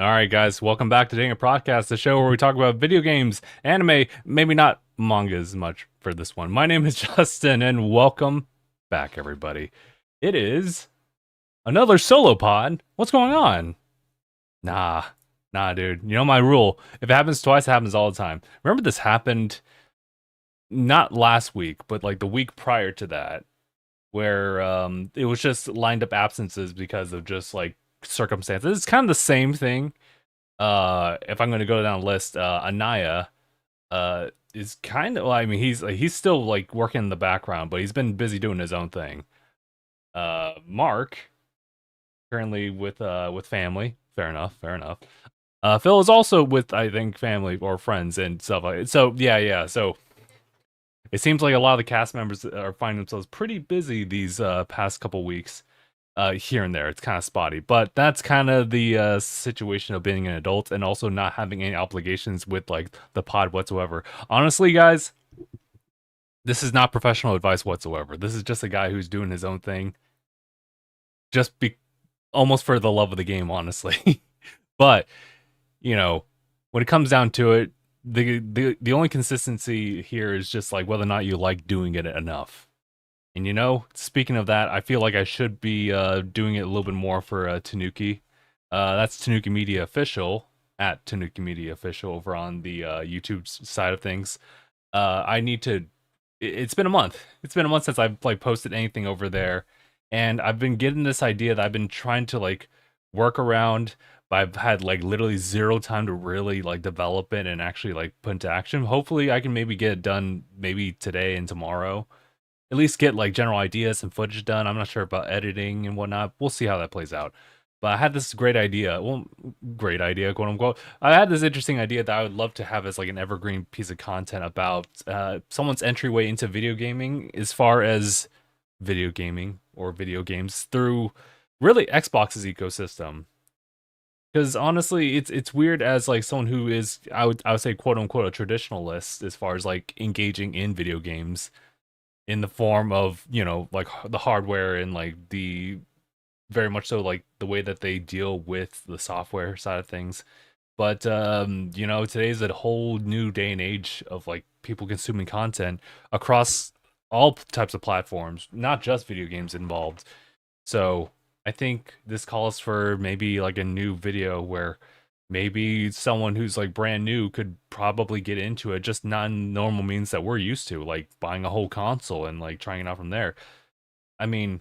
All right, guys, welcome back to DangIT Prodcast, the show where we talk about video games, anime, maybe not manga as much for this one. My name is Justin, and welcome back, everybody. It is another solo pod. What's going on? Nah, nah, dude. You know my rule. If it happens twice, it happens all the time. Remember this happened not last week, but like the week prior to that, where it was just lined up absences because of just like circumstances. It's kind of the same thing. If I'm going to go down the list, Anaya is kind of, well, I mean, he's still like working in the background, but he's been busy doing his own thing. Mark currently with family. Fair enough, fair enough. Phil is also with, I think, family or friends and stuff like it. So yeah. So it seems like a lot of the cast members are finding themselves pretty busy these past couple weeks. Here and there, it's kind of spotty, but that's kind of the situation of being an adult and also not having any obligations with like the pod whatsoever. Honestly, guys, this is not professional advice whatsoever. This is just a guy who's doing his own thing, just be almost for the love of the game, honestly. But you know, when it comes down to it, the only consistency here is just like whether or not you like doing it enough. And you know, speaking of that, I feel like I should be doing it a little bit more for Tanuki. That's Tanuki Media Official, at Tanuki Media Official over on the YouTube side of things. I need to. It's been a month. It's been a month since I've like posted anything over there, and I've been getting this idea that I've been trying to like work around, but I've had like literally zero time to really like develop it and actually like put into action. Hopefully, I can maybe get it done maybe today and tomorrow, at least get like general ideas and footage done. I'm not sure about editing and whatnot. We'll see how that plays out. But I had this great idea. Well, great idea, quote unquote. I had this interesting idea that I would love to have as like an evergreen piece of content about someone's entryway into video gaming, as far as video gaming or video games through really Xbox's ecosystem. Because honestly, it's weird as like someone who is, I would say, quote unquote, a traditionalist as far as like engaging in video games in the form of, you know, like the hardware and like the very much so like the way that they deal with the software side of things. But you know, today's a whole new day and age of like people consuming content across all types of platforms, not just video games involved. So I think this calls for maybe like a new video where maybe someone who's like brand new could probably get into it, just not in normal means that we're used to, like buying a whole console and like trying it out from there. I mean,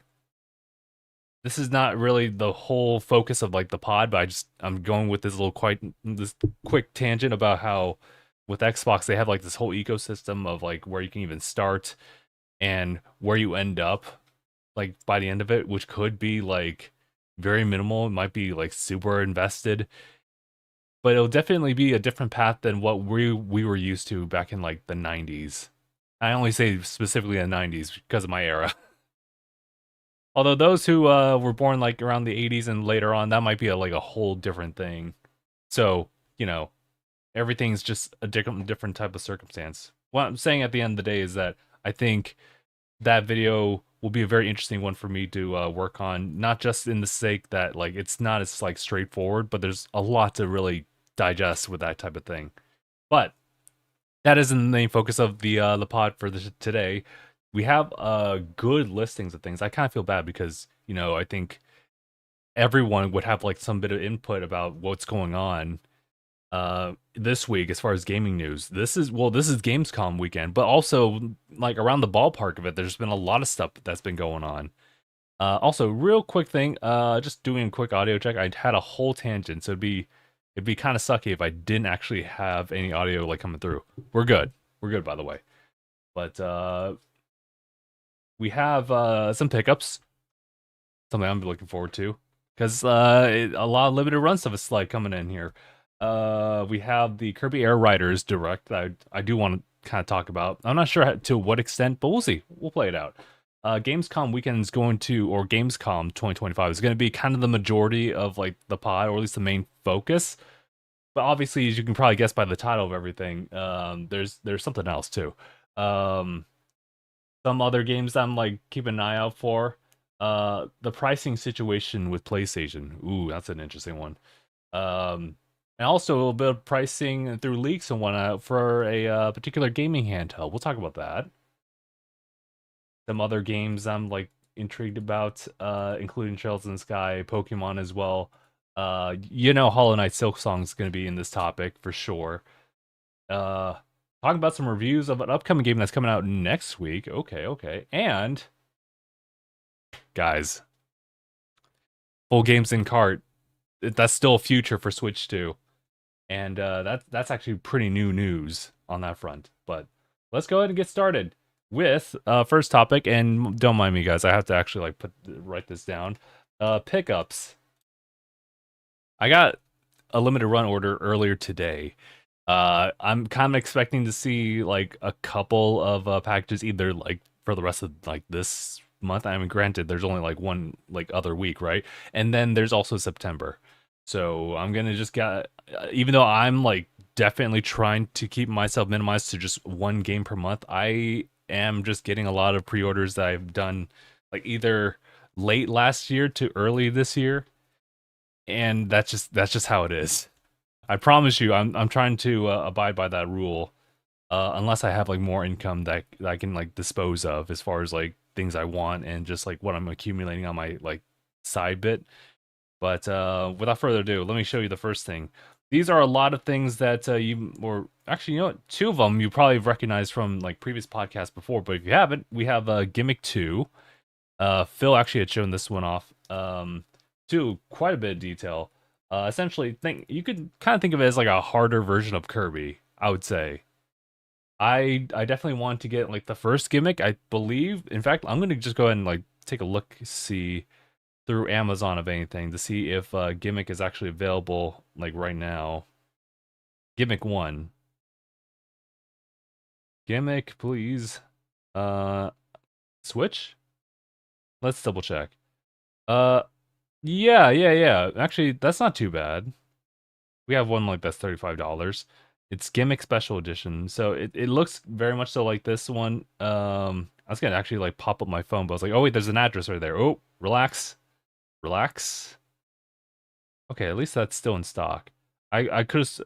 this is not really the whole focus of like the pod, but I'm going with this little quite this quick tangent about how with Xbox they have like this whole ecosystem of like where you can even start and where you end up like by the end of it, which could be like very minimal. It might be like super invested, but it'll definitely be a different path than what we were used to back in like the 90s. I only say specifically the 90s because of my era. Although those who were born like around the 80s and later on, that might be like a whole different thing. So, you know, everything's just a different type of circumstance. What I'm saying at the end of the day is that I think that video will be a very interesting one for me to work on, not just in the sake that like it's not as like straightforward, but there's a lot to really digest with that type of thing. But that isn't the main focus of the pod for today. We have good listings of things. I kind of feel bad because, you know, I think everyone would have like some bit of input about what's going on this week as far as gaming news. This is Gamescom weekend, but also like around the ballpark of it, there's been a lot of stuff that's been going on. Also, real quick thing, just doing a quick audio check. I had a whole tangent, so it'd be kind of sucky if I didn't actually have any audio like coming through. We're good. We're good, by the way. But we have some pickups, something I'm looking forward to, because a lot of limited run stuff is like coming in here. We have the Kirby Air Riders Direct that I do want to kind of talk about. I'm not sure to what extent, but we'll see. We'll play it out. Gamescom weekend is going to, or Gamescom 2025 is going to be kind of the majority of like the pod, or at least the main focus. But obviously, as you can probably guess by the title of everything, there's something else too. Um, some other games I'm like keeping an eye out for. The pricing situation with PlayStation. Ooh, that's an interesting one. And also a little bit of pricing through leaks and whatnot for a particular gaming handheld. We'll talk about that. Some other games I'm like intrigued about, including Trails in the Sky, Pokemon as well. Hollow Knight Silksong is going to be in this topic for sure. Uh, Talking about some reviews of an upcoming game that's coming out next week. Okay. And guys, full games in cart. That's still a future for Switch 2. And that's actually pretty new news on that front. But let's go ahead and get started with first topic. And don't mind me, guys. I have to actually write this down. Pickups. I got a limited run order earlier today. I'm kind of expecting to see like a couple of packages either like for the rest of like this month. I mean, granted, there's only like one like other week, right? And then there's also September. So I'm gonna just even though I'm like definitely trying to keep myself minimized to just one game per month, I am just getting a lot of pre-orders that I've done like either late last year to early this year, and that's just how it is. I promise you, I'm trying to abide by that rule, unless I have like more income that I can like dispose of as far as like things I want and just like what I'm accumulating on my like side bit. But without further ado, let me show you the first thing. These are a lot of things that or actually, you know what? Two of them you probably have recognized from like previous podcasts before, but if you haven't, we have Gimmick 2. Phil actually had shown this one off to quite a bit of detail. Essentially, you could kind of think of it as like a harder version of Kirby, I would say. I definitely want to get like the first gimmick, I believe. In fact, I'm gonna just go ahead and like take a look, see through Amazon of anything to see if gimmick is actually available like right now. Gimmick 1. Gimmick, please. Switch? Let's double check. Yeah. Actually, that's not too bad. We have one like that's $35. It's Gimmick Special Edition. So it looks very much so like this one. I was gonna actually like pop up my phone, but I was like, oh wait, there's an address right there. Oh, relax. Okay, at least that's still in stock. I could have.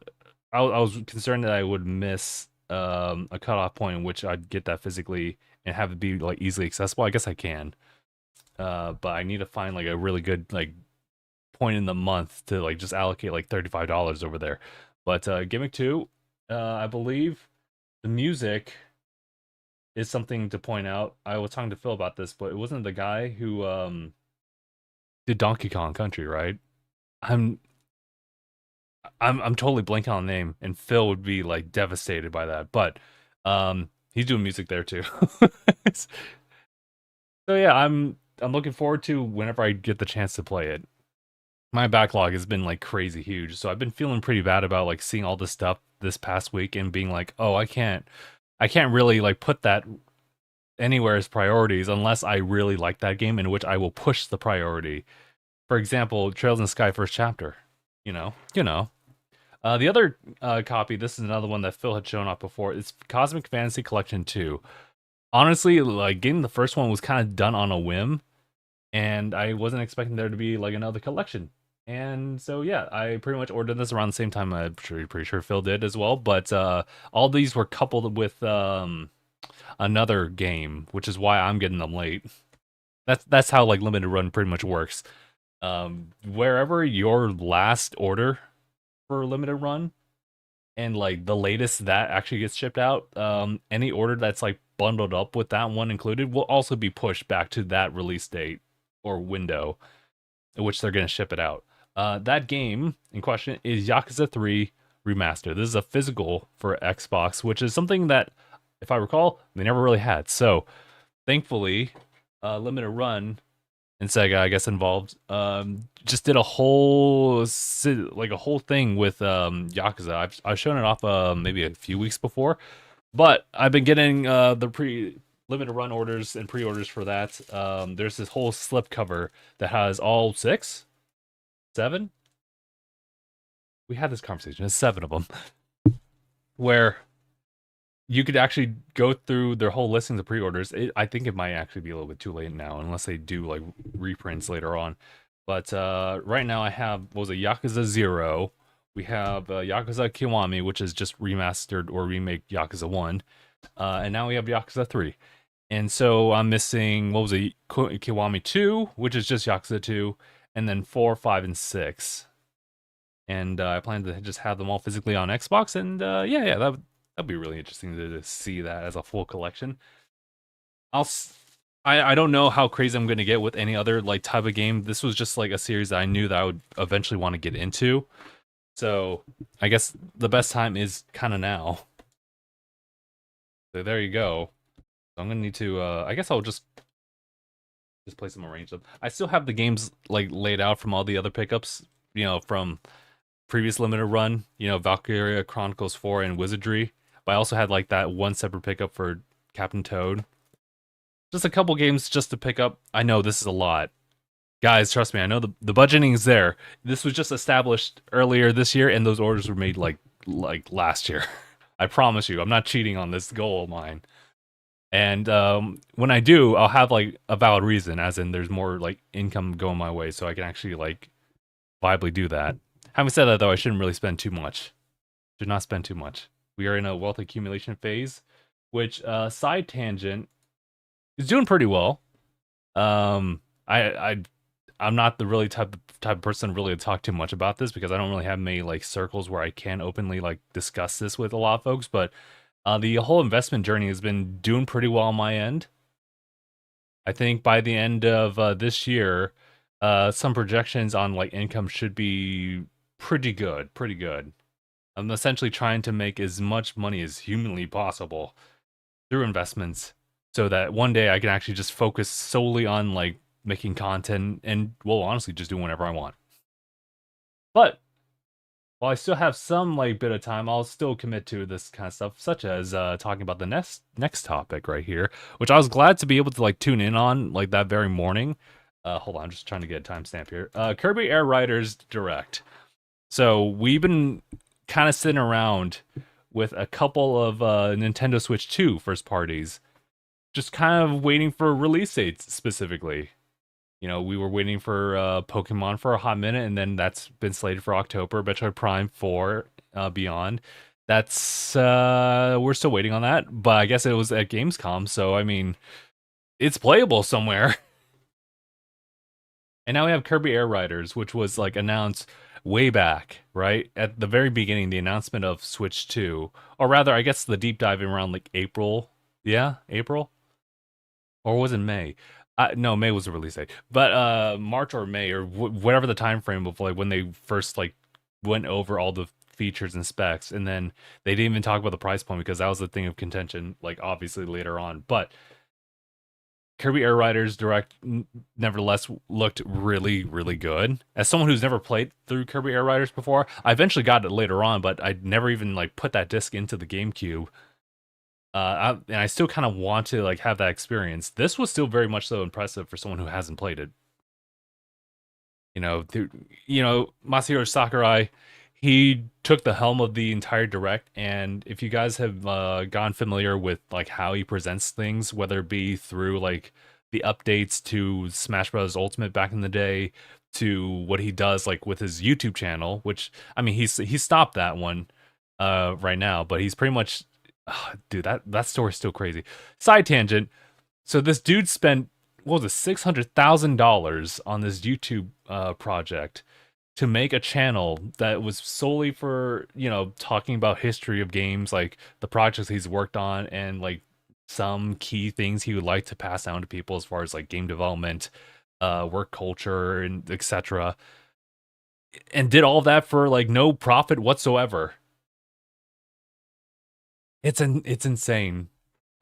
I was concerned that I would miss a cutoff point in which I'd get that physically and have it be like easily accessible. I guess I can. But I need to find like a really good like point in the month to like just allocate like $35 over there. But Gimmick 2, I believe the music is something to point out. I was talking to Phil about this, but it wasn't the guy who did Donkey Kong Country, right? I'm I'm totally blanking on the name, and Phil would be like devastated by that. But he's doing music there too. So yeah, I'm looking forward to whenever I get the chance to play it. My backlog has been like crazy huge, so I've been feeling pretty bad about like seeing all this stuff this past week and being like, oh, I can't really like put that anywhere as priorities unless I really like that game, in which I will push the priority. For example, Trails in the Sky first chapter. You know. The other copy, this is another one that Phil had shown off before. It's Cosmic Fantasy Collection 2. Honestly, like getting the first one was kind of done on a whim, and I wasn't expecting there to be like another collection. And so yeah, I pretty much ordered this around the same time. I'm pretty sure Phil did as well. But all these were coupled with another game, which is why I'm getting them late. That's how like limited run pretty much works. Wherever your last order for limited run and like the latest that actually gets shipped out, any order that's like bundled up with that one included will also be pushed back to that release date or window in which they're going to ship it out. That game in question is Yakuza 3 Remastered. This is a physical for Xbox, which is something that, if I recall, they never really had. So thankfully, limited run and Sega, I guess, involved, just did a whole thing with Yakuza. I've shown it off maybe a few weeks before, but I've been getting the limited run orders and pre-orders for that. There's this whole slip cover that has all 6, 7. We had this conversation. There's 7 of them, where you could actually go through their whole listings of pre-orders. I think it might actually be a little bit too late now, unless they do like reprints later on. But right now I have, what was it, Yakuza 0. We have Yakuza Kiwami, which is just remastered or remake Yakuza 1. And now we have Yakuza 3. And so I'm missing, what was it, Kiwami 2, which is just Yakuza 2, and then 4, 5, and 6. And I plan to just have them all physically on Xbox, and that'd be really interesting to see that as a full collection. I don't know how crazy I'm going to get with any other like type of game. This was just like a series that I knew that I would eventually want to get into. So I guess the best time is kind of now. So there you go. So I'm gonna need to. I guess I'll just play some arrange them. I still have the games like laid out from all the other pickups. From previous limited run. Valkyria Chronicles 4 and Wizardry. But I also had like that one separate pickup for Captain Toad. Just a couple games just to pick up. I know this is a lot. Guys, trust me, I know the budgeting is there. This was just established earlier this year, and those orders were made like last year. I promise you, I'm not cheating on this goal of mine. And when I do, I'll have like a valid reason, as in there's more like income going my way, so I can actually like viably do that. Having said that, though, I shouldn't really spend too much. Should not spend too much. We are in a wealth accumulation phase, which side tangent is doing pretty well. I'm not the really type of person really to talk too much about this because I don't really have many like circles where I can openly like discuss this with a lot of folks. But the whole investment journey has been doing pretty well on my end. I think by the end of this year, some projections on like income should be pretty good. Pretty good. I'm essentially trying to make as much money as humanly possible through investments, so that one day I can actually just focus solely on like making content and, well, honestly, just do whatever I want. But while I still have some like bit of time, I'll still commit to this kind of stuff, such as talking about the next topic right here, which I was glad to be able to like tune in on like that very morning. Hold on, I'm just trying to get a timestamp here. Kirby Air Riders Direct. So we've been kind of sitting around with a couple of Nintendo Switch 2 first parties, just kind of waiting for release dates specifically. We were waiting for Pokemon for a hot minute, and then that's been slated for October. Metroid Prime 4 Beyond. That's we're still waiting on that, but I guess it was at Gamescom, so I mean, it's playable somewhere. And now we have Kirby Air Riders, which was like announced way back, right? At the very beginning, the announcement of Switch 2. Or rather, I guess the deep dive around like April. Yeah, April? Or was it May? No, May was the release date. But March or May or whatever the time frame of like when they first like went over all the features and specs, and then they didn't even talk about the price point because that was the thing of contention, like obviously later on. But Kirby Air Riders Direct nevertheless looked really, really good. As someone who's never played through Kirby Air Riders before, I eventually got it later on, but I never even like put that disc into the GameCube. And I still kind of want to like have that experience. This was still very much so impressive for someone who hasn't played it. Masahiro Sakurai, he took the helm of the entire direct, and if you guys have gotten familiar with like how he presents things, whether it be through like the updates to Smash Bros. Ultimate back in the day, to what he does like with his YouTube channel, which I mean he stopped that one right now, but he's pretty much dude, that story's still crazy. Side tangent. So this dude spent, what was it, $600,000 on this YouTube project to make a channel that was solely for, talking about history of games, like the projects he's worked on, and like some key things he would like to pass down to people as far as like game development, work culture, and etc. And did all that for like no profit whatsoever. It's insane.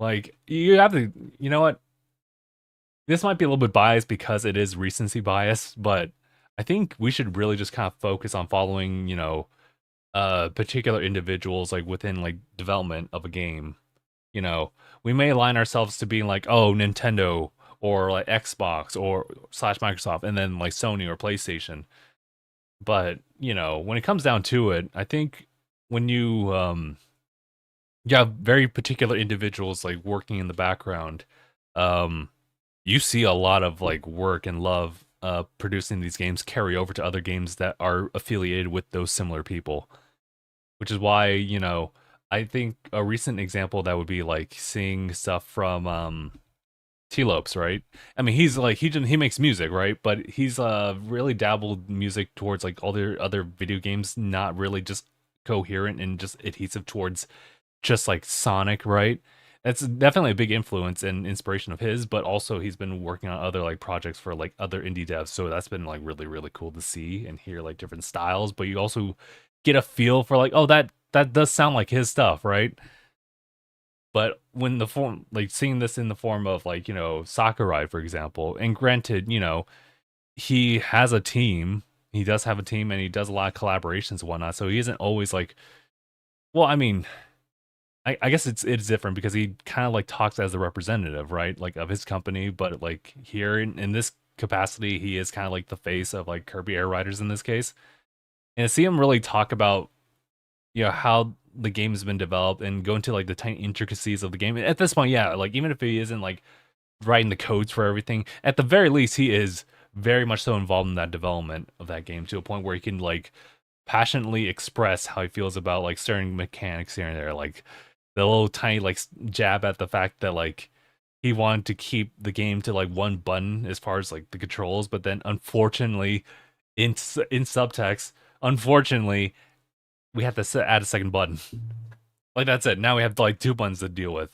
Like, you have to, you know what? This might be a little bit biased because it is recency bias, but I think we should really just kind of focus on following, particular individuals like within like development of a game. We may align ourselves to being like, oh, Nintendo or like Xbox or slash Microsoft, and then like Sony or PlayStation. But, when it comes down to it, I think when you have very particular individuals like working in the background, you see a lot of like work and love producing these games carry over to other games that are affiliated with those similar people, which is why, I think a recent example that would be like seeing stuff from T-Lopes, right? I mean, he's like he makes music, right? But he's really dabbled music towards like all the other video games, not really just coherent and just adhesive towards just like Sonic, right? That's definitely a big influence and inspiration of his, but also he's been working on other like projects for like other indie devs. So that's been like really, really cool to see and hear like different styles, but you also get a feel for like, oh, that does sound like his stuff, right? But when the form, like seeing this in the form of like, Sakurai, for example, and granted, he has a team, he does have a team and he does a lot of collaborations and whatnot. So he isn't always like, well, I mean, I guess it's different because he kind of like talks as the representative, right? Like of his company, but like here in this capacity, he is kind of like the face of like Kirby Air Riders in this case. And to see him really talk about, how the game has been developed and go into like the tiny intricacies of the game. At this point, yeah, like even if he isn't like writing the codes for everything, at the very least, he is very much so involved in that development of that game to a point where he can like passionately express how he feels about like certain mechanics here and there, like the little tiny like jab at the fact that like he wanted to keep the game to like one button as far as like the controls, but then unfortunately in subtext, unfortunately we have to add a second button. Like that's it. Now we have like two buttons to deal with.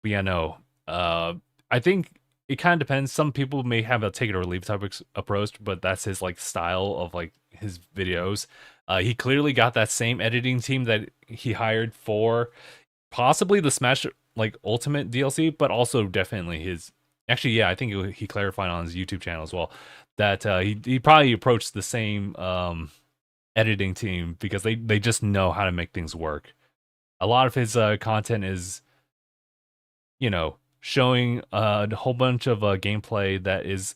But yeah, no. I think it kind of depends. Some people may have a take it or leave type approach, but that's his like style of like his videos. He clearly got that same editing team that he hired for possibly the Smash like Ultimate DLC, but also definitely his. Actually, yeah, I think he clarified on his YouTube channel as well that he probably approached the same editing team because they just know how to make things work. A lot of his content is, showing a whole bunch of gameplay that is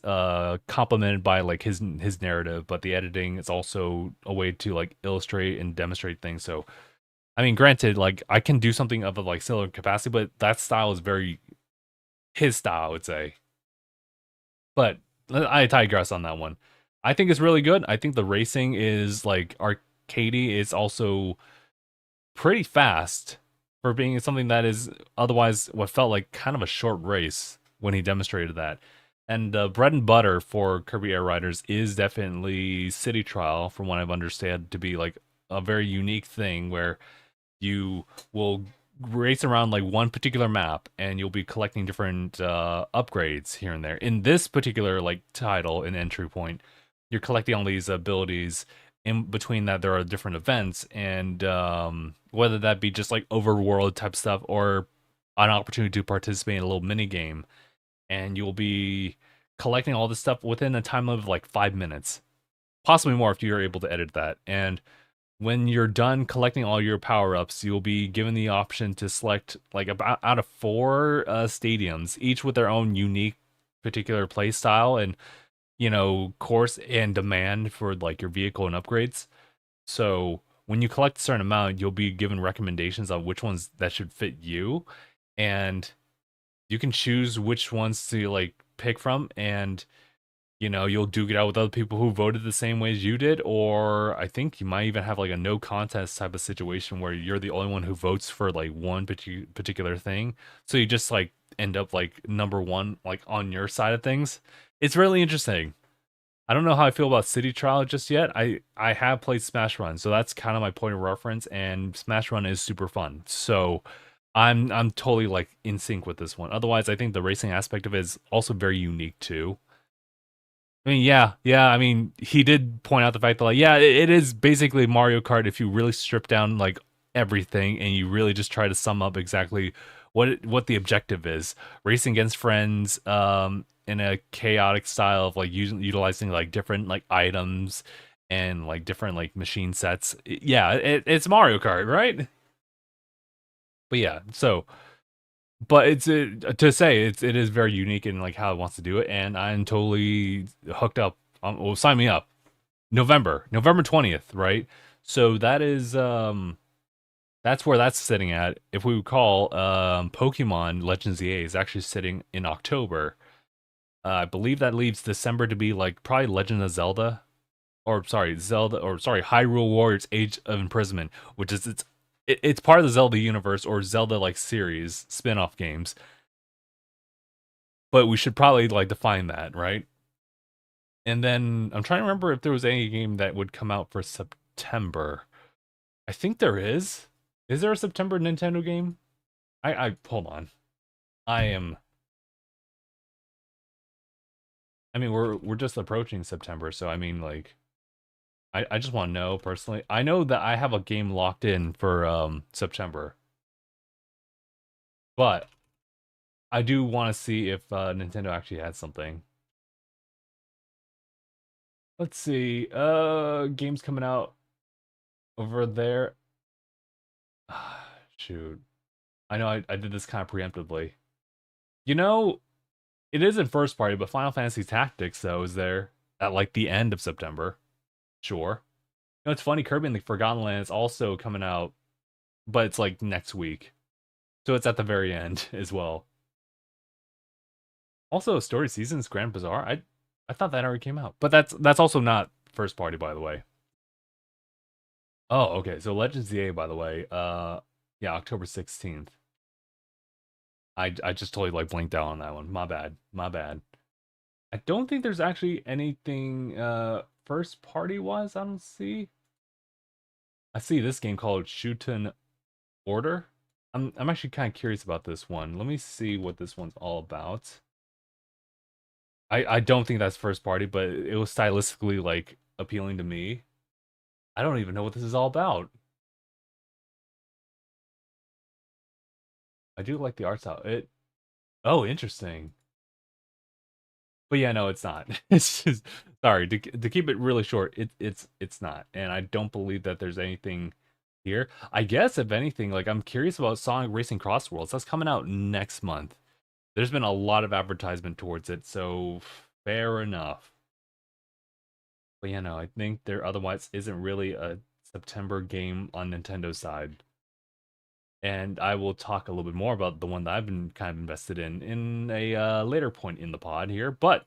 complemented by like his narrative, but the editing is also a way to like illustrate and demonstrate things. So, I mean, granted, like I can do something of a like similar capacity, but that style is very his style, I would say. But I digress on that one. I think it's really good. I think the racing is like arcadey. It's also pretty fast for being something that is otherwise what felt like kind of a short race when he demonstrated that. And bread and butter for Kirby Air Riders is definitely City Trial, from what I've understood to be like a very unique thing where you will race around like one particular map and you'll be collecting different upgrades here and there. In this particular like title and entry point, you're collecting all these abilities. In between that, there are different events, and whether that be just like overworld type stuff or an opportunity to participate in a little mini game, and you'll be collecting all this stuff within a time limit of like 5 minutes, possibly more if you're able to edit that. And when you're done collecting all your power-ups, you'll be given the option to select like about out of 4 stadiums, each with their own unique particular play style and course and demand for like your vehicle and upgrades. So when you collect a certain amount, you'll be given recommendations on which ones that should fit you, and you can choose which ones to like pick from, and you'll duke it out with other people who voted the same way as you did, or I think you might even have like a no contest type of situation where you're the only one who votes for like one particular thing. So you just like end up like number one, like on your side of things. It's really interesting. I don't know how I feel about City Trial just yet. I have played Smash Run, so that's kind of my point of reference, and Smash Run is super fun. So I'm totally like in sync with this one. Otherwise, I think the racing aspect of it is also very unique too. I mean, yeah. I mean, he did point out the fact that, like, yeah, it is basically Mario Kart if you really strip down like everything and you really just try to sum up exactly what the objective is. Racing against friends, in a chaotic style of like utilizing like different like items and like different like machine sets. Yeah, it's Mario Kart, right? But yeah, so but it's to say it is very unique in like how it wants to do it, and I'm totally hooked up. Well, sign me up. November 20th, right? So that is that's where that's sitting at. If we recall, Pokemon Legends EA is actually sitting in October. I believe that leaves December to be like probably Legend of Zelda, or sorry, Hyrule Warriors: Age of Imprisonment, which is it's part of the Zelda universe or Zelda like series spin-off games. But we should probably like define that, right? And then I'm trying to remember if there was any game that would come out for September. I think there is. Is there a September Nintendo game? I hold on. I am. I mean, we're just approaching September, so I mean, like, I just want to know personally. I know that I have a game locked in for September, but I do want to see if Nintendo actually had something. Let's see. Games coming out over there. Shoot. I know I did this kind of preemptively. You know, it isn't first party, but Final Fantasy Tactics though is there at like the end of September. Sure. You know, it's funny. Kirby and the Forgotten Land is also coming out, but it's like next week, so it's at the very end as well. Also, Story Seasons Grand Bazaar. I thought that already came out, but that's also not first party, by the way. Oh, okay. So Legends EA, by the way. Yeah, October 16th. I just totally like blinked out on that one. My bad. My bad. I don't think there's actually anything first party wise. I don't see. I see this game called Shooten Order. I'm actually kind of curious about this one. Let me see what this one's all about. I don't think that's first party, but it was stylistically like appealing to me. I don't even know what this is all about. I do like the art style. It Oh, interesting. But yeah, no, it's not. It's just sorry to keep it really short. It's not, and I don't believe that there's anything here. I guess if anything, like I'm curious about Sonic Racing Cross Worlds. That's coming out next month. There's been a lot of advertisement towards it, so fair enough. But yeah, no, I think there otherwise isn't really a September game on Nintendo's side. And I will talk a little bit more about the one that I've been kind of invested in a later point in the pod here. But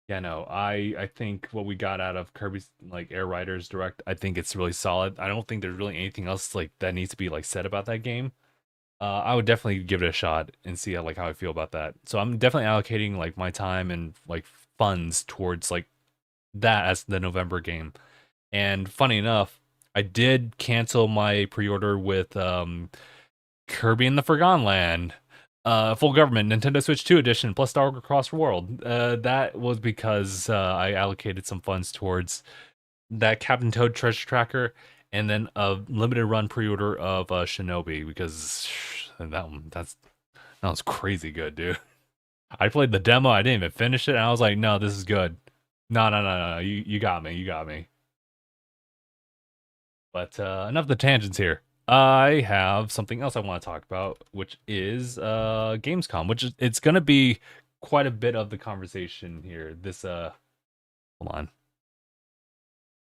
yeah, no, I think what we got out of Kirby's like Air Riders Direct, I think it's really solid. I don't think there's really anything else like that needs to be like said about that game. I would definitely give it a shot and see how I feel about that. So I'm definitely allocating like my time and like funds towards like that as the November game. And funny enough, I did cancel my pre-order with Kirby and the Forgotten Land, full government Nintendo Switch 2 edition plus Star Wars Cross World. That was because I allocated some funds towards that Captain Toad treasure tracker, and then a limited run pre-order of Shinobi because that was crazy good, dude. I played the demo, I didn't even finish it, and I was like, no, this is good. No, no, no, no, you got me, you got me. But enough of the tangents here. I have something else I want to talk about, which is Gamescom, which is it's gonna be quite a bit of the conversation here. This hold on.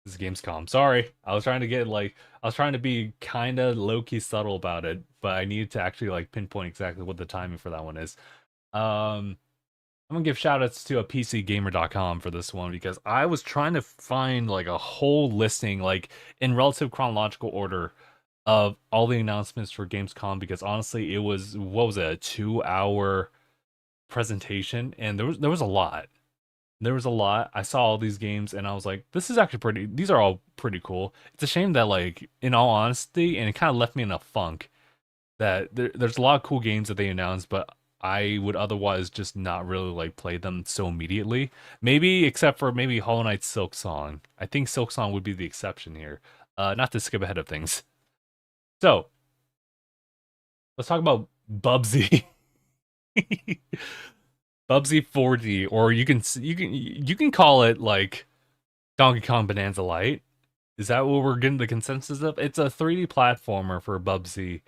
This is Gamescom. Sorry. I was trying to be kinda low-key subtle about it, but I needed to actually like pinpoint exactly what the timing for that one is. Um I'm gonna give shoutouts to a PCGamer.com for this one because I was trying to find like a whole listing, like in relative chronological order, of all the announcements for Gamescom because honestly, it was what was it, a 2 hour presentation, and there was a lot. There was a lot. I saw all these games, and I was like, this is actually pretty. These are all pretty cool. It's a shame that, like, in all honesty, and it kind of left me in a funk that there's a lot of cool games that they announced, but I would otherwise just not really like play them so immediately. Maybe except for maybe Hollow Knight Silksong. I think Silksong would be the exception here. Not to skip ahead of things. So let's talk about Bubsy. Bubsy 4D, or you can call it like Donkey Kong Bonanza Light. Is that what we're getting the consensus of? It's a 3D platformer for Bubsy.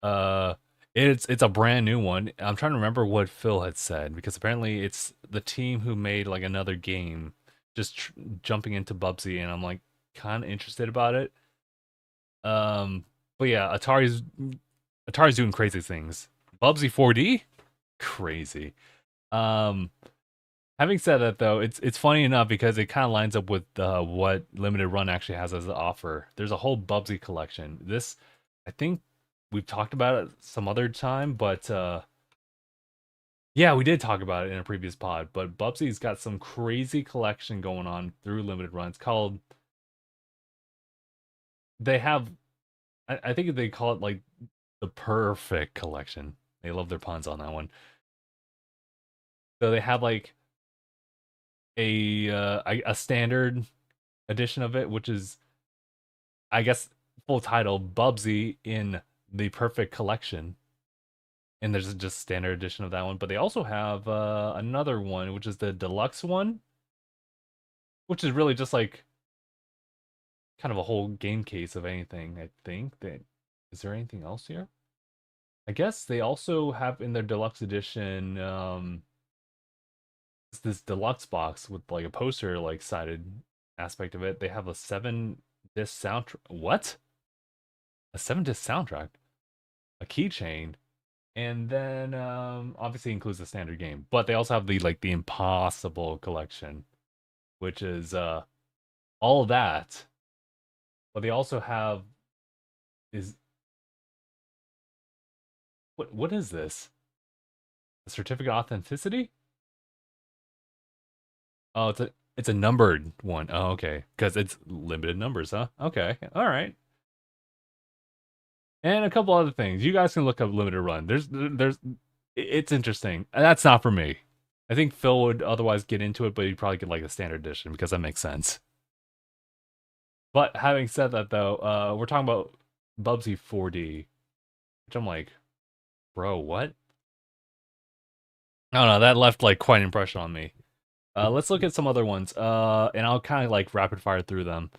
Uh, it's a brand new one. I'm trying to remember what Phil had said because apparently it's the team who made like another game, just jumping into Bubsy, and I'm like kind of interested about it. Um, but yeah, Atari's doing crazy things. Bubsy 4D, crazy. Um, Having said that, though, it's funny enough because it kind of lines up with what Limited Run actually has as an offer. There's a whole Bubsy collection. This, I think, we've talked about it some other time, but yeah, we did talk about it in a previous pod. But Bubsy's got some crazy collection going on through Limited Run. It's called. They have, I think they call it like the perfect collection. They love their puns on that one. So they have like a standard edition of it, which is, I guess, full title Bubsy in the Perfect Collection. And there's just standard edition of that one. But they also have another one, which is the deluxe one, which is really just like kind of a whole game case of anything. I think that is there anything else here? I guess they also have in their deluxe edition this deluxe box with like a poster like sided aspect of it. They have a 7-disc soundtrack. What? A 7-disc soundtrack, a keychain, and then obviously includes the standard game. But they also have the like the Impossible collection, which is all that. But they also have is what is this? A certificate of authenticity? Oh, it's a numbered one. Oh, okay. Because it's limited numbers, huh? Okay. All right. And a couple other things. You guys can look up limited run. It's interesting. That's not for me. I think Phil would otherwise get into it, but he'd probably get like a standard edition because that makes sense. But having said that, though, we're talking about Bubsy 4D, which I'm like, bro, what? I don't know. That left like quite an impression on me. Let's look at some other ones. And I'll kind of like rapid fire through them.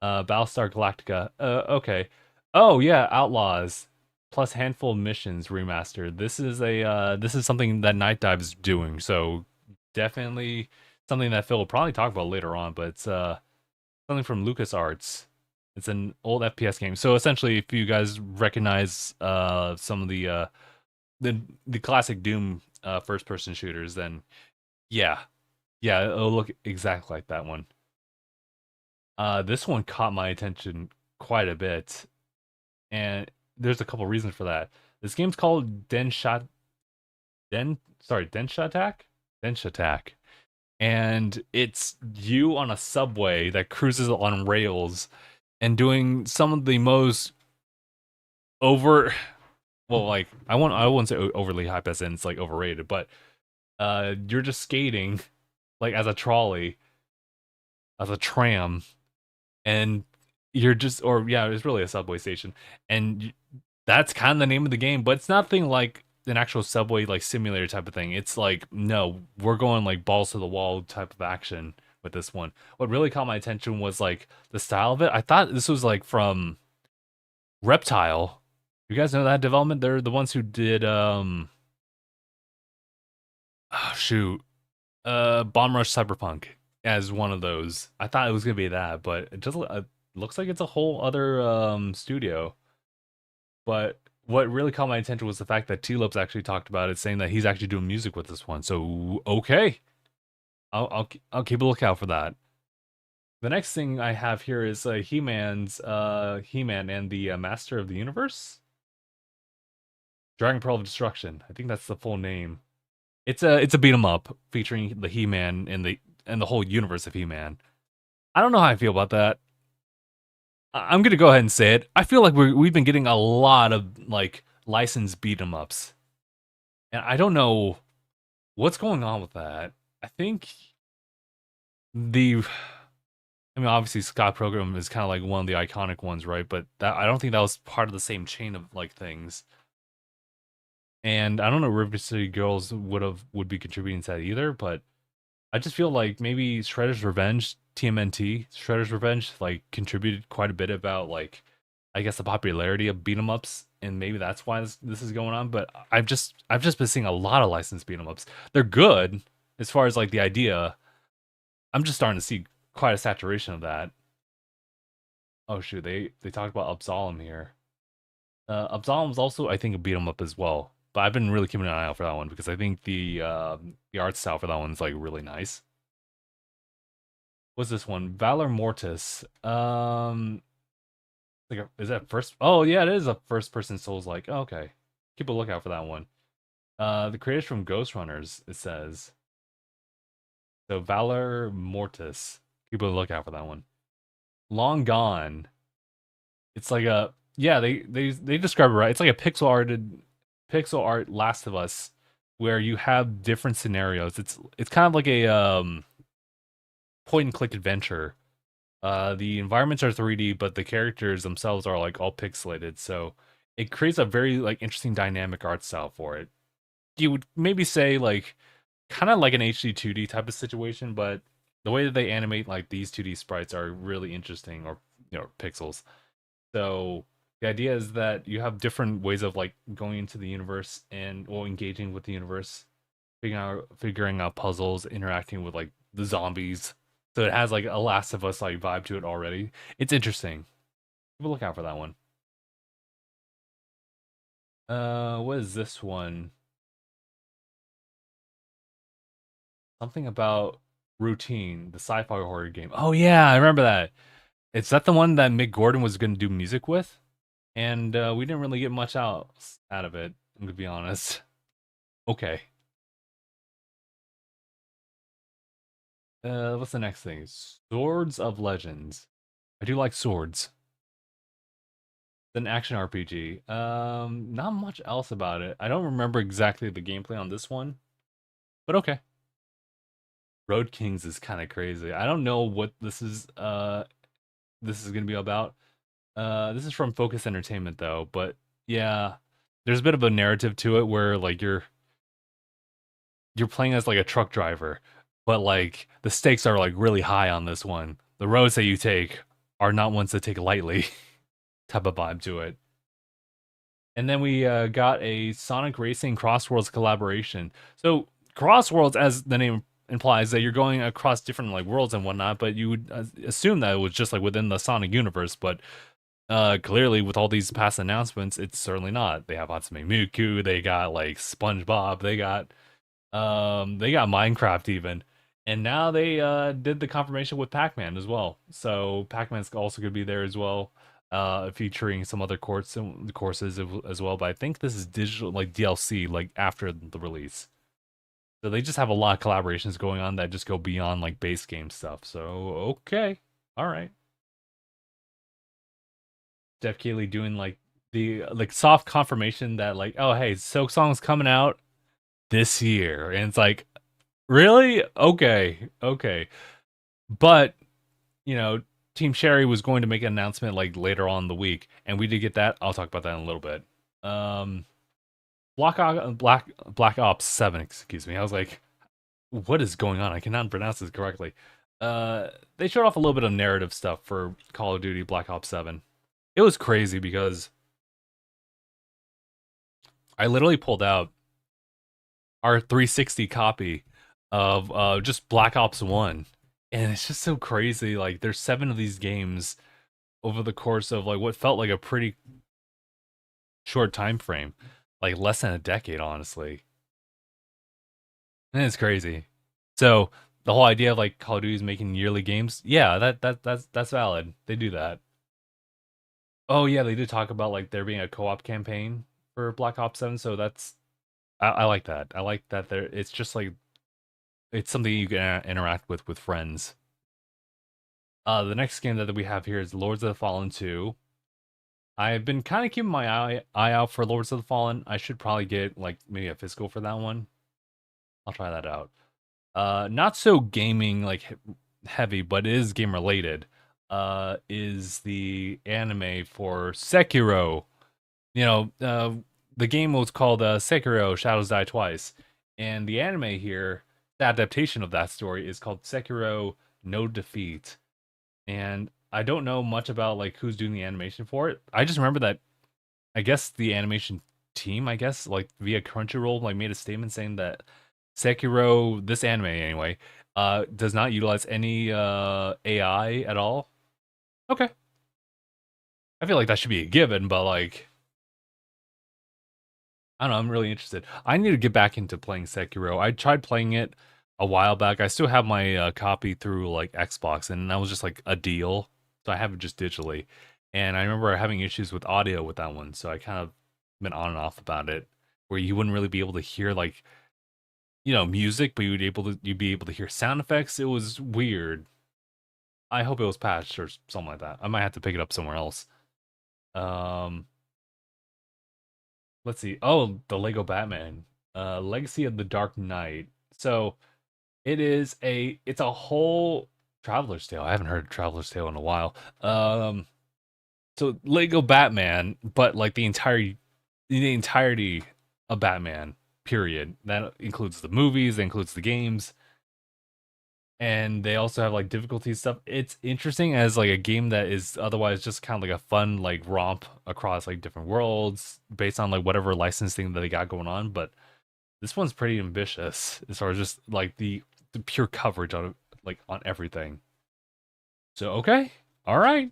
Battlestar Galactica. Okay. Oh yeah, Outlaws plus handful of missions remastered. This is something that Night Dive's doing. So definitely something that Phil will probably talk about later on. But it's something from LucasArts. It's an old FPS game. So essentially, if you guys recognize some of the classic Doom first person shooters, then yeah, yeah, it'll look exactly like that one. This one caught my attention quite a bit, and there's a couple reasons for that. This game's called Denshatak? Denshatak. And it's you on a subway that cruises on rails and doing some of the most over well, like I wouldn't say overly hype as in it's like overrated, but you're just skating like as a trolley, as a tram, and you're just or yeah, it's really a subway station, and that's kind of the name of the game, but it's nothing like an actual subway like simulator type of thing. It's like no, we're going like balls to the wall type of action with this one. What really caught my attention was like the style of it. I thought this was like from Reptile. You guys know that development? They're the ones who did oh shoot, Bomb Rush Cyberpunk as one of those. I thought it was gonna be that, but it just looks like it's a whole other studio. But what really caught my attention was the fact that T-Lopes actually talked about it, saying that he's actually doing music with this one. So okay, I'll keep a lookout for that. The next thing I have here is He-Man and the Master of the Universe, Dragon Pearl of Destruction. I think that's the full name. It's a beat 'em up featuring the He-Man and the whole universe of He-Man. I don't know how I feel about that. I'm gonna go ahead and say it. I feel like we've been getting a lot of like licensed beat 'em ups, and I don't know what's going on with that. I think the, I mean, obviously Scott Pilgrim is kind of like one of the iconic ones, right? But that I don't think that was part of the same chain of like things. And I don't know River City Girls would be contributing to that either, but I just feel like maybe Shredder's Revenge, TMNT, Shredder's Revenge, like contributed quite a bit about like I guess the popularity of beat 'em ups, and maybe that's why this is going on. But I've just been seeing a lot of licensed beat 'em ups. They're good as far as like the idea. I'm just starting to see quite a saturation of that. Oh shoot, they talked about Absalom here. Absalom's also I think a beat 'em up as well. but I've been really keeping an eye out for that one because I think the art style for that one's like really nice. What's this one? Valor Mortis. Is that first? Oh yeah, it is a first-person Souls-like. Oh, okay, keep a lookout for that one. The creators from Ghost Runners, it says. So Valor Mortis. Keep a lookout for that one. Long Gone. It's like a yeah, they describe it right. It's like a pixel art Last of Us where you have different scenarios. It's kind of like a point and click adventure. The environments are 3D, but the characters themselves are like all pixelated. So it creates a very like interesting dynamic art style for it. You would maybe say like kind of like an HD 2D type of situation, but the way that they animate like these 2D sprites are really interesting, or pixels. So the idea is that you have different ways of like going into the universe and or engaging with the universe, figuring out puzzles, interacting with like the zombies. So it has like a Last of Us like vibe to it already. It's interesting. Keep a look out for that one. What is this one? Something about Routine, the sci-fi horror game. Oh yeah, I remember that. Is that the one that Mick Gordon was going to do music with? And we didn't really get much out of it, to be honest. Okay. What's the next thing? Swords of Legends. I do like swords. It's an action RPG. Not much else about it. I don't remember exactly the gameplay on this one, but okay. Road Kings is kind of crazy. I don't know what this is gonna be about. This is from Focus Entertainment though, but yeah, there's a bit of a narrative to it where like you're playing as like a truck driver, but like the stakes are like really high on this one. The roads that you take are not ones to take lightly, type of vibe to it. And then we got a Sonic Racing Crossworlds collaboration. So Crossworlds, as the name implies, that you're going across different like worlds and whatnot, but you would assume that it was just like within the Sonic universe, but clearly with all these past announcements, it's certainly not. They have Hatsune Miku, they got like SpongeBob, they got Minecraft even. And now they did the confirmation with Pac-Man as well. So Pac-Man's also gonna be there as well, featuring some other courses as well. But I think this is digital like DLC like after the release. So they just have a lot of collaborations going on that just go beyond like base game stuff. So okay, all right. Jeff Keighley doing like the like soft confirmation that like, oh hey, Silksong's coming out this year, and it's like, really? Okay, okay. But Team Sherry was going to make an announcement like later on in the week, and we did get that. I'll talk about that in a little bit. Um, Black Ops 7, excuse me. I was like, what is going on? I cannot pronounce this correctly. They showed off a little bit of narrative stuff for Call of Duty Black Ops 7. It was crazy because I literally pulled out our 360 copy of just Black Ops 1. And it's just so crazy. Like there's 7 of these games over the course of like what felt like a pretty short time frame. Like less than a decade, honestly. And it's crazy. So the whole idea of like Call of Duty is making yearly games, yeah, that's valid. They do that. Oh yeah, they did talk about like there being a co-op campaign for Black Ops 7, so I like that. I like that there it's just like it's something you can interact with friends. The next game that we have here is Lords of the Fallen 2. I've been kind of keeping my eye out for Lords of the Fallen. I should probably get like maybe a physical for that one. I'll try that out. Not so gaming like heavy, but it is game related. Is the anime for Sekiro. The game was called Sekiro Shadows Die Twice, and the anime here, the adaptation of that story is called Sekiro No Defeat. And I don't know much about like who's doing the animation for it. I just remember that I guess the animation team, I guess, like via Crunchyroll, like made a statement saying that Sekiro, this anime anyway, does not utilize any AI at all. Okay. I feel like that should be a given, but like I don't know, I'm really interested. I need to get back into playing Sekiro. I tried playing it a while back. I still have my copy through like Xbox, and that was just like a deal. So I have it just digitally. And I remember having issues with audio with that one, so I kind of been on and off about it, where you wouldn't really be able to hear like music, but you'd be able to hear sound effects. It was weird. I hope it was patched or something like that. I might have to pick it up somewhere else. Um, let's see. Oh, the Lego Batman, Legacy of the Dark Knight. So it's a whole Traveler's Tale. I haven't heard Traveler's Tale in a while. So Lego Batman, but like the entirety of Batman. Period. That includes the movies. That includes the games. And they also have like difficulty stuff. It's interesting as like a game that is otherwise just kind of like a fun like romp across like different worlds based on like whatever licensing that they got going on. But this one's pretty ambitious as far as just like the pure coverage on like on everything. So okay, all right.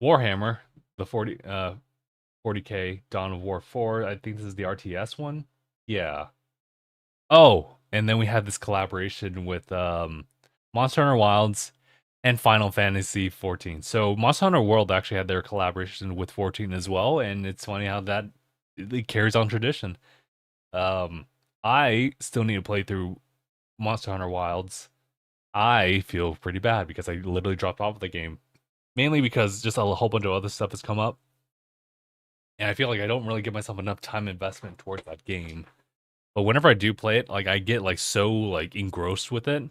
Warhammer, the 40K Dawn of War 4. I think this is the RTS one. Yeah. Oh, and then we have this collaboration with Monster Hunter Wilds and Final Fantasy 14. So Monster Hunter World actually had their collaboration with 14 as well, and it's funny how that it carries on tradition. Um, I still need to play through Monster Hunter Wilds. I feel pretty bad because I literally dropped off the game, mainly because just a whole bunch of other stuff has come up, and I feel like I don't really give myself enough time investment towards that game. But whenever I do play it, like I get like so like engrossed with it.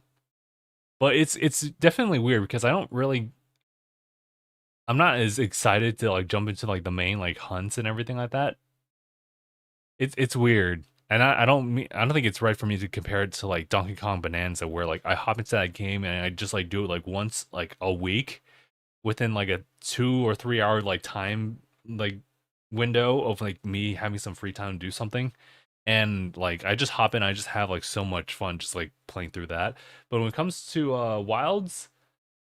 But it's definitely weird because I'm not as excited to like jump into like the main like hunts and everything like that. It's weird. And I don't think it's right for me to compare it to like Donkey Kong Bonanza where like I hop into that game and I just like do it like once like a week within like a 2 or 3 hour like time like window of like me having some free time to do something. And like I just hop in, I just have like so much fun just like playing through that. But when it comes to Wilds,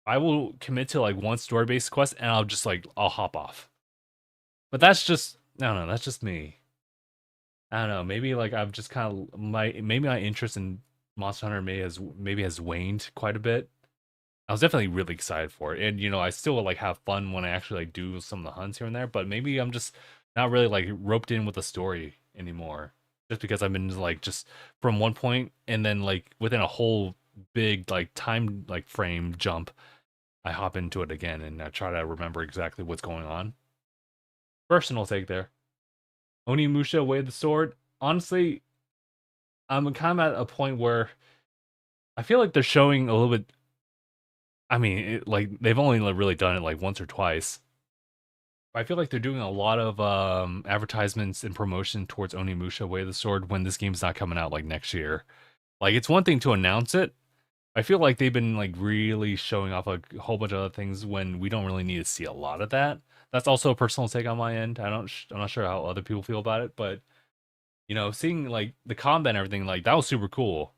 I will commit to like one story based quest and I'll hop off. But that's just I don't know, that's just me. I don't know, maybe like I've just kind of maybe my interest in Monster Hunter maybe has waned quite a bit. I was definitely really excited for it. And I still like have fun when I actually like do some of the hunts here and there, but maybe I'm just not really like roped in with the story anymore. Just because I've been like just from one point and then like within a whole big like time like frame jump, I hop into it again and I try to remember exactly what's going on. Personal take there. Onimusha Way of the Sword. Honestly, I'm kind of at a point where I feel like they're showing a little bit. I mean, like they've only like, really done it like once or twice. I feel like they're doing a lot of advertisements and promotion towards Onimusha Way of the Sword when this game's not coming out like next year. Like it's one thing to announce it. I feel like they've been like really showing off a whole bunch of other things when we don't really need to see a lot of that. That's also a personal take on my end. I'm not sure how other people feel about it, but seeing like the combat and everything like that was super cool.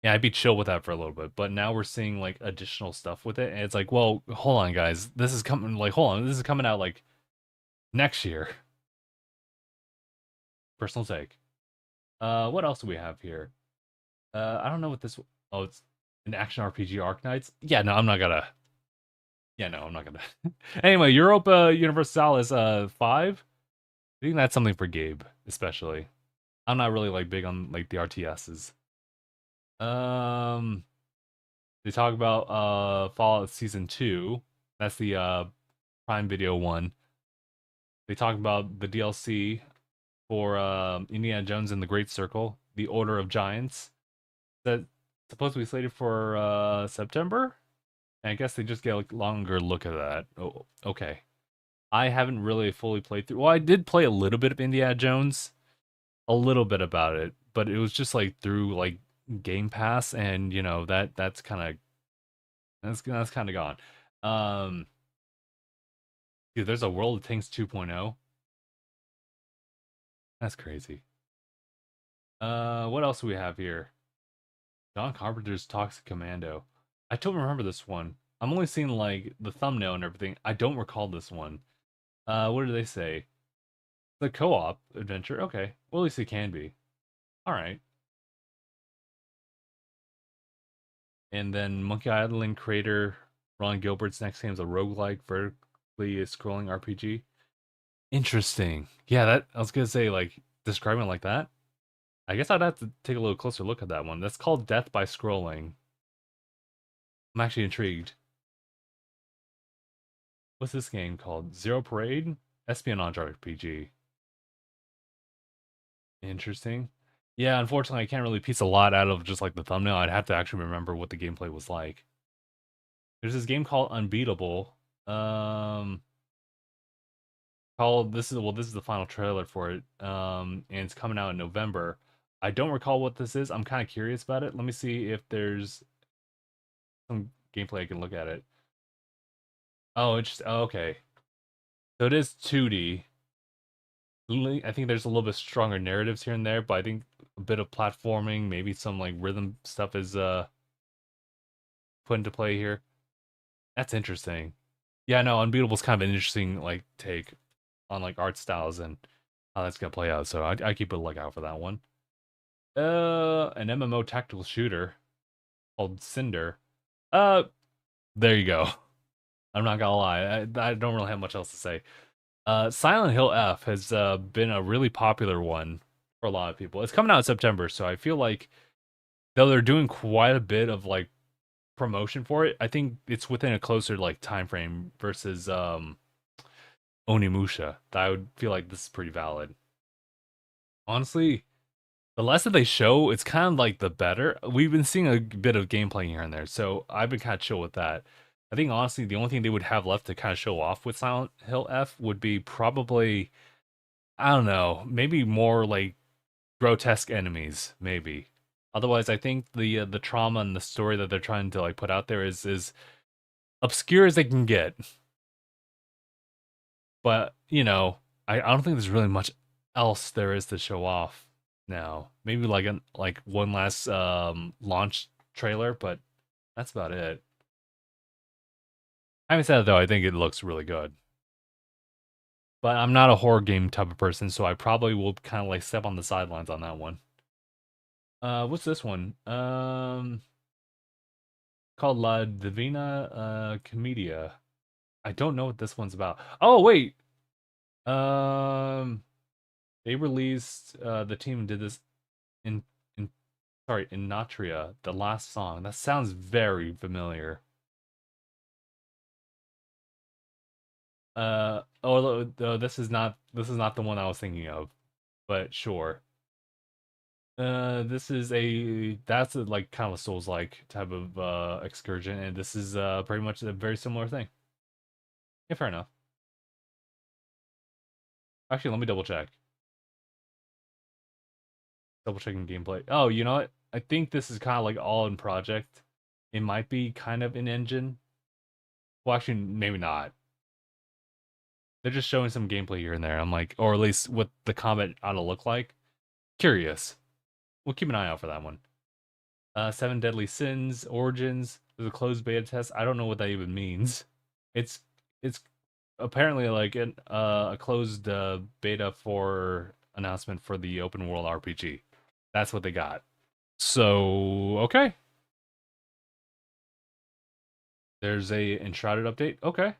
Yeah, I'd be chill with that for a little bit, but now we're seeing like additional stuff with it, and it's like, well, hold on, guys, this is coming. Like, hold on, this is coming out like next year. Personal take. What else do we have here? I don't know what this. Oh, it's an action RPG Arknights. Yeah, no, I'm not gonna. Yeah, no, I'm not gonna. Anyway, Europa Universalis 5. I think that's something for Gabe, especially. I'm not really like big on like the RTSs. Um, they talk about Fallout Season 2. That's the Prime Video one. They talk about the DLC for Indiana Jones and the Great Circle, The Order of Giants. That's supposed to be slated for September. And I guess they just get a longer look at that. Oh, okay. I haven't really fully played through. Well, I did play a little bit of Indiana Jones, a little bit about it, but it was just like through like Game Pass, and that's kind of gone. Um, Dude, there's a World of Tanks 2.0. That's crazy. What else do we have here? John Carpenter's Toxic Commando. I don't remember this one. I'm only seeing like the thumbnail and everything. I don't recall this one. What did they say? The co-op adventure. Okay. Well, at least it can be. All right. And then Monkey Island creator Ron Gilbert's next game is a roguelike, vertically scrolling RPG. Interesting. Yeah, that I was gonna say, like, describing it like that. I guess I'd have to take a little closer look at that one. That's called Death by Scrolling. I'm actually intrigued. What's this game called? Zero Parade? Espionage RPG. Interesting. Yeah, unfortunately, I can't really piece a lot out of just like the thumbnail. I'd have to actually remember what the gameplay was like. There's this game called Unbeatable. Um, called this is the final trailer for it. And it's coming out in November. I don't recall what this is. I'm kind of curious about it. Let me see if there's some gameplay I can look at it. Oh, it's okay. So it is 2D. I think there's a little bit stronger narratives here and there, but I think a bit of platforming, maybe some like rhythm stuff is put into play here. That's interesting. Yeah, no, Unbeatable's kind of an interesting like take on like art styles and how that's gonna play out. So I keep a lookout for that one. An MMO tactical shooter called Cinder. Uh, there you go. I'm not gonna lie, I don't really have much else to say. Silent Hill F has been a really popular one for a lot of people. It's coming out in September, so I feel like though they're doing quite a bit of like promotion for it, I think it's within a closer like time frame versus Onimusha. That I would feel like this is pretty valid. Honestly, the less that they show, it's kind of like the better. We've been seeing a bit of gameplay here and there, so I've been kind of chill with that. I think honestly, the only thing they would have left to kind of show off with Silent Hill F would be probably, I don't know, maybe more like grotesque enemies, maybe. Otherwise, I think the trauma and the story that they're trying to like put out there is obscure as they can get. But I don't think there's really much else there is to show off now. Maybe like one last launch trailer, but that's about it. Having said that, though, I think it looks really good. But I'm not a horror game type of person, so I probably will kind of like step on the sidelines on that one. What's this one? Called La Divina Commedia. I don't know what this one's about. Oh wait, um, they released the team did this in in sorry in Natria, the last song. That sounds very familiar. This is not the one I was thinking of, but sure. This is that's a, like kind of a Souls-like type of excursion, and this is pretty much a very similar thing. Yeah, fair enough. Actually, let me double check. Double checking gameplay. Oh, you know what? I think this is kind of like all in project. It might be kind of in engine. Well, actually, maybe not. They're just showing some gameplay here and there. I'm like, or at least what the combat ought to look like. Curious. We'll keep an eye out for that one. Seven Deadly Sins Origins. There's a closed beta test. I don't know what that even means. It's it's apparently like a closed beta for announcement for the open world RPG. That's what they got. So okay, there's a Enshrouded update. Okay,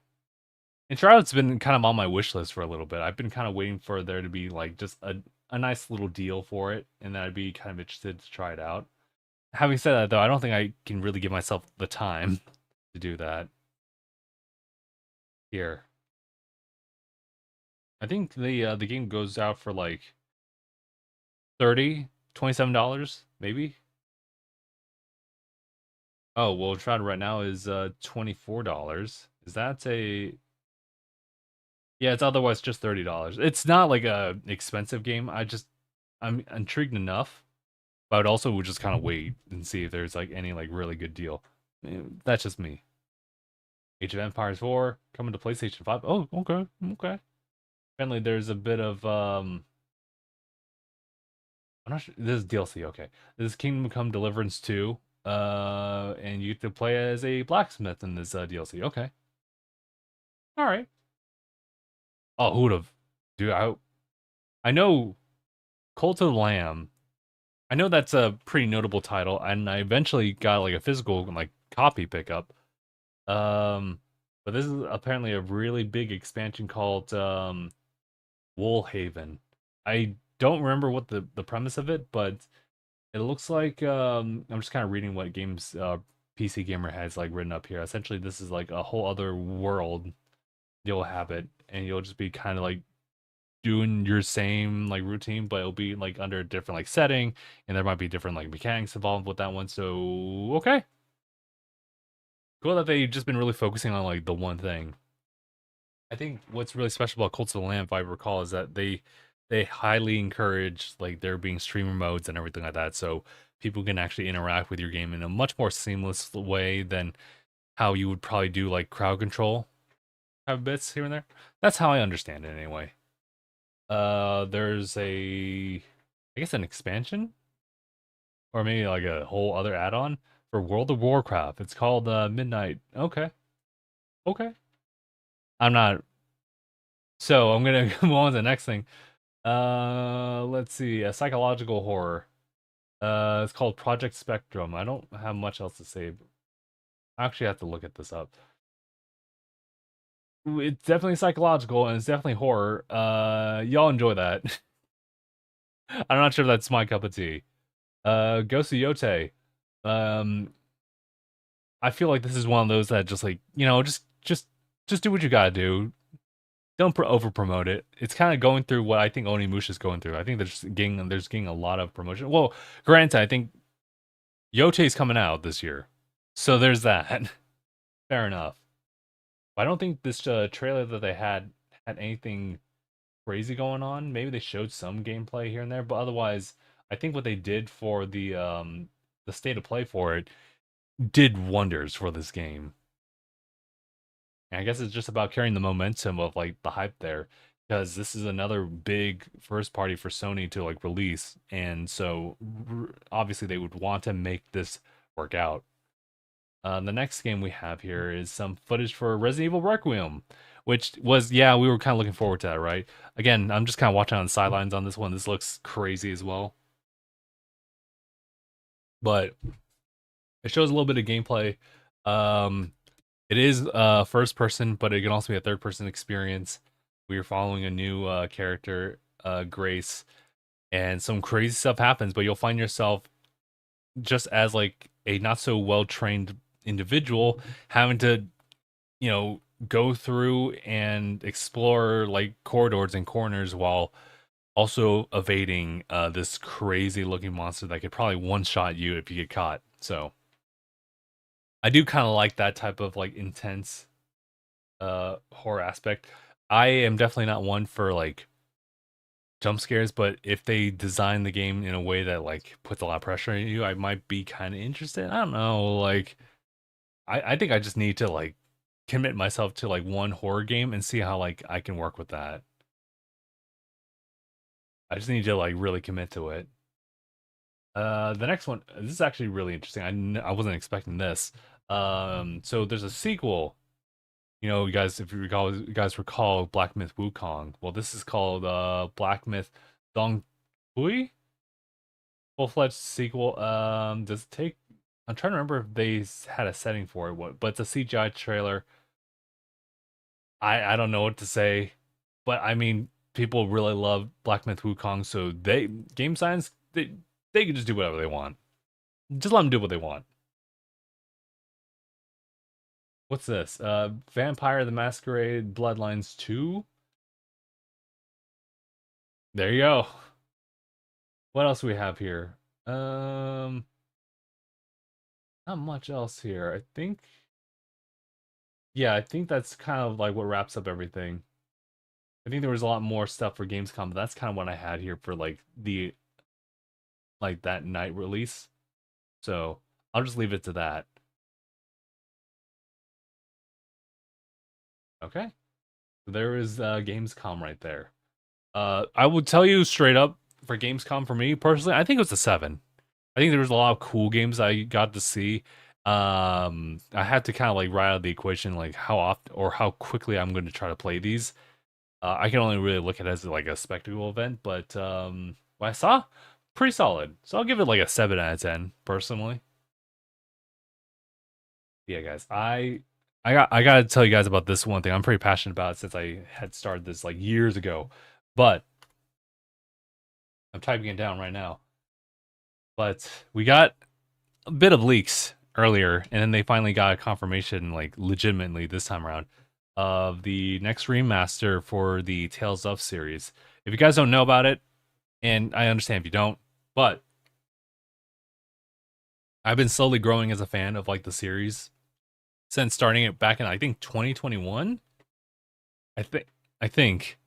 Enshrouded's been kind of on my wish list for a little bit. I've been kind of waiting for there to be like just a nice little deal for it, and then I'd be kind of interested to try it out. Having said that, though, I don't think I can really give myself the time to do that. Here, I think the game goes out for like 27 dollars maybe. Oh well, Enshrouded right now is $24. Is that a Yeah, it's otherwise just $30. It's not like a expensive game. I'm intrigued enough, but I also would just kind of wait and see if there's like any like really good deal. That's just me. Age of Empires 4 coming to PlayStation 5. Oh, okay, okay. Apparently, there's a bit of I'm not sure. This is DLC. Okay, this is Kingdom Come Deliverance 2. And you get to play as a blacksmith in this DLC. Okay, all right. Oh, who would have? Dude, I know Cult of the Lamb. I know that's a pretty notable title, and I eventually got like a physical like copy pickup. Um, but this is apparently a really big expansion called Woolhaven. I don't remember what the premise of it, but it looks like I'm just kind of reading what games PC Gamer has like written up here. Essentially, this is like a whole other world you'll habit, and you'll just be kind of like doing your same like routine, but it'll be like under a different like setting, and there might be different like mechanics involved with that one. So okay, cool that they've just been really focusing on like the one thing. I think what's really special about Cults of the Lamb, if I recall, is that they highly encourage like there being streamer modes and everything like that, so people can actually interact with your game in a much more seamless way than how you would probably do like crowd control have bits here and there. That's how I understand it anyway. There's I guess an expansion or maybe like a whole other add-on for World of Warcraft. It's called Midnight. Okay, okay. I'm not. So I'm gonna move on to the next thing. Let's see, a psychological horror. It's called Project Spectrum. I don't have much else to say. I actually have to look at this up. It's definitely psychological and it's definitely horror. Y'all enjoy that. I'm not sure if that's my cup of tea. Ghost of Yote. Um, I feel like this is one of those that just like just do what you gotta do. Don't over promote it. It's kind of going through what I think Onimusha is going through. I think there's getting a lot of promotion. Well, granted, I think Yote's coming out this year, so there's that. Fair enough. But I don't think this trailer that they had anything crazy going on. Maybe they showed some gameplay here and there, but otherwise, I think what they did for the state of play for it did wonders for this game. And I guess it's just about carrying the momentum of like the hype there, because this is another big first party for Sony to like release, and so obviously they would want to make this work out. The next game we have here is some footage for Resident Evil Requiem, which was, yeah, we were kind of looking forward to that, right? Again, I'm just kind of watching on the sidelines on this one. This looks crazy as well, but it shows a little bit of gameplay. Um, it is first person, but it can also be a third person experience. We are following a new character, Grace, and some crazy stuff happens, but you'll find yourself just as like a not so well trained individual having to, go through and explore like corridors and corners while also evading this crazy looking monster that could probably one shot you if you get caught. So I do kind of like that type of like intense horror aspect. I am definitely not one for like jump scares, but if they design the game in a way that like puts a lot of pressure on you, I might be kind of interested. I don't know, like I think I just need to like commit myself to like one horror game and see how like I can work with that. I just need to like really commit to it. The next one, this is actually really interesting. I wasn't expecting this. So there's a sequel. You guys, if you guys recall Black Myth Wukong. Well, this is called Black Myth Dong Hui, full-fledged sequel. Does it take? I'm trying to remember if they had a setting for it. What? But it's a CGI trailer. I don't know what to say, but I mean, people really love Black Myth Wukong, so game science they can just do whatever they want. Just let them do what they want. What's this? Vampire the Masquerade Bloodlines 2. There you go. What else do we have here? Not much else here. I think that's kind of like what wraps up everything. I think there was a lot more stuff for Gamescom, but that's kind of what I had here for like the like that night release. So I'll just leave it to that. Okay. There is Gamescom right there. I would tell you straight up for Gamescom for me personally, I think it was a 7. I think there was a lot of cool games I got to see. I had to kind of like write out the equation like how often or how quickly I'm going to try to play these. I can only really look at it as like a spectacle event, but what I saw, pretty solid. So I'll give it like a 7 out of 10 personally. Yeah, guys, I gotta tell you guys about this one thing. I'm pretty passionate about it since I had started this like years ago, but I'm typing it down right now. But we got a bit of leaks earlier, and then they finally got a confirmation, like legitimately this time around, of the next remaster for the Tales of series. If you guys don't know about it, and I understand if you don't, but I've been slowly growing as a fan of like the series since starting it back in I think 2021. I think I think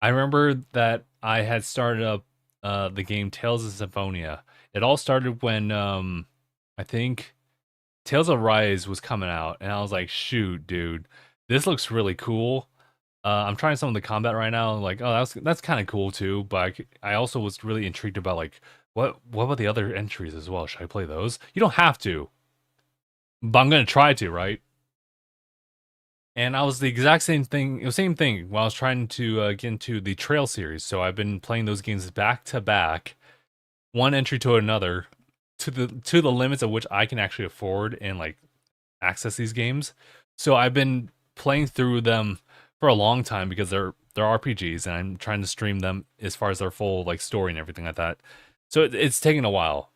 I remember that I had started up the game Tales of Symphonia. It all started when I think Tales of Rise was coming out, and I was like, shoot, dude, this looks really cool. I'm trying some of the combat right now, and like, oh, that's kind of cool too. But I also was really intrigued about like, what about the other entries as well? Should I play those? You don't have to, but I'm gonna try to, right? And I was the exact same thing, same thing while I was trying to get into the Trail series. So I've been playing those games back to back, one entry to another, to the limits of which I can actually afford and like access these games. So I've been playing through them for a long time because they're RPGs, and I'm trying to stream them as far as their full like story and everything like that. So it's taken a while.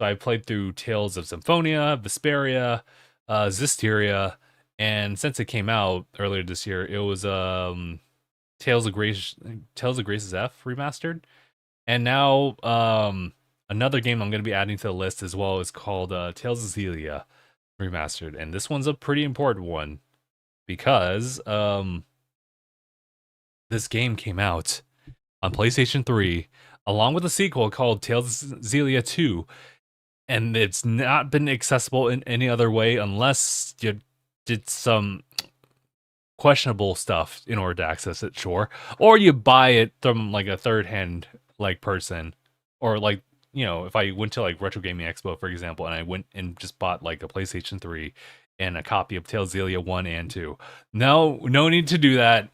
So I played through Tales of Symphonia, Vesperia, Zisteria, and since it came out earlier this year, it was Tales of Grace's F remastered, and now another game I'm going to be adding to the list as well is called Tales of Xillia remastered, and this one's a pretty important one because this game came out on PlayStation 3 along with a sequel called Tales of Xillia 2, and it's not been accessible in any other way unless you did some questionable stuff in order to access it, sure, or you buy it from like a third hand like person, or like, you know, if I went to like Retro Gaming Expo for example, and I went and just bought like a PlayStation 3 and a copy of Tales of Xillia 1 and 2. No need to do that.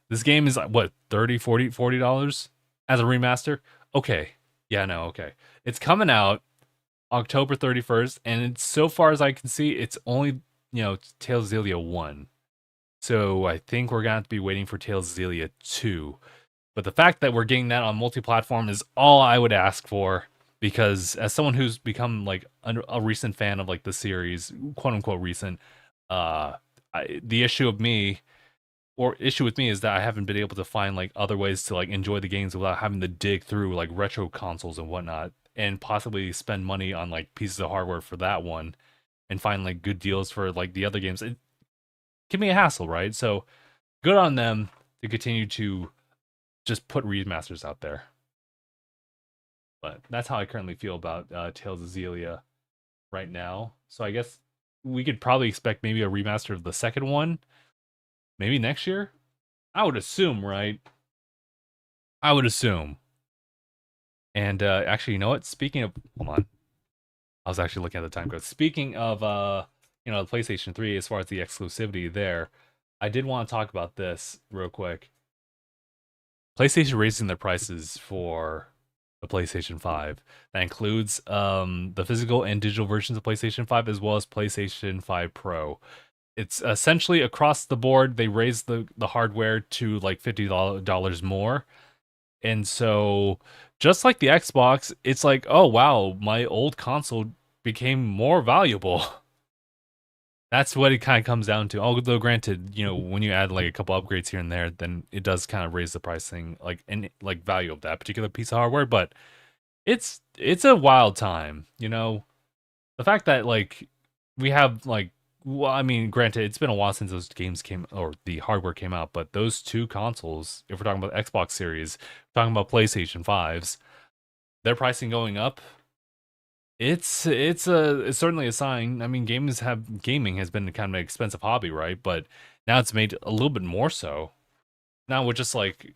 This game is like what, 30, 40 dollars as a remaster. Okay, yeah, no, okay, it's coming out October 31st, and it's, so far as I can see, it's only, you know, Tales of Xillia 1. So I think we're gonna have to be waiting for Tales of Xillia 2. But the fact that we're getting that on multi-platform is all I would ask for, because as someone who's become like a recent fan of like the series, quote unquote recent, the issue with me is that I haven't been able to find like other ways to like enjoy the games without having to dig through like retro consoles and whatnot, and possibly spend money on like pieces of hardware for that one and find like good deals for like the other games. It can be a hassle, right? So good on them to continue to just put remasters out there. But that's how I currently feel about Tales of Xillia right now. So I guess we could probably expect maybe a remaster of the second one, maybe next year. I would assume, right? I would assume. And actually, you know what? Speaking of, hold on, I was actually looking at the time code. Speaking of, you know, the PlayStation 3, as far as the exclusivity there, I did want to talk about this real quick. PlayStation raising their prices for the PlayStation 5. That includes the physical and digital versions of PlayStation 5 as well as PlayStation 5 Pro. It's essentially across the board. They raised the hardware to like $50 more. And so just like the Xbox, it's like, oh wow, my old console became more valuable. That's what it kind of comes down to. Although granted, you know, when you add like a couple upgrades here and there, then it does kind of raise the pricing, like, and like value of that particular piece of hardware. But it's a wild time, you know. The fact that like we have like, well, I mean, granted, it's been a while since those games came or the hardware came out, but those two consoles, if we're talking about Xbox Series, talking about PlayStation 5s, their pricing going up, it's certainly a sign. I mean, gaming has been kind of an expensive hobby, right? But now it's made a little bit more so. Now with just like,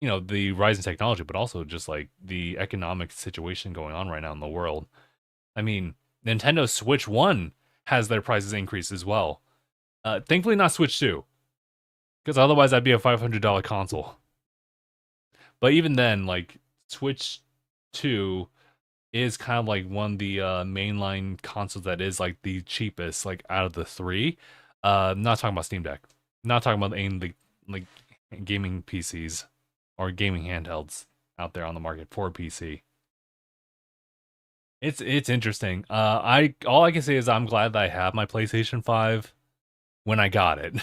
you know, the rise in technology, but also just like the economic situation going on right now in the world. I mean, Nintendo Switch 1 has their prices increased as well. Thankfully not Switch 2. because otherwise that'd be a $500 console. But even then, like Switch 2 is kind of like one of the mainline consoles that is like the cheapest, like out of the three. Not talking about Steam Deck, not talking about any like gaming PCs or gaming handhelds out there on the market for PC. It's interesting. I all I can say is I'm glad that I have my PlayStation 5 when I got it.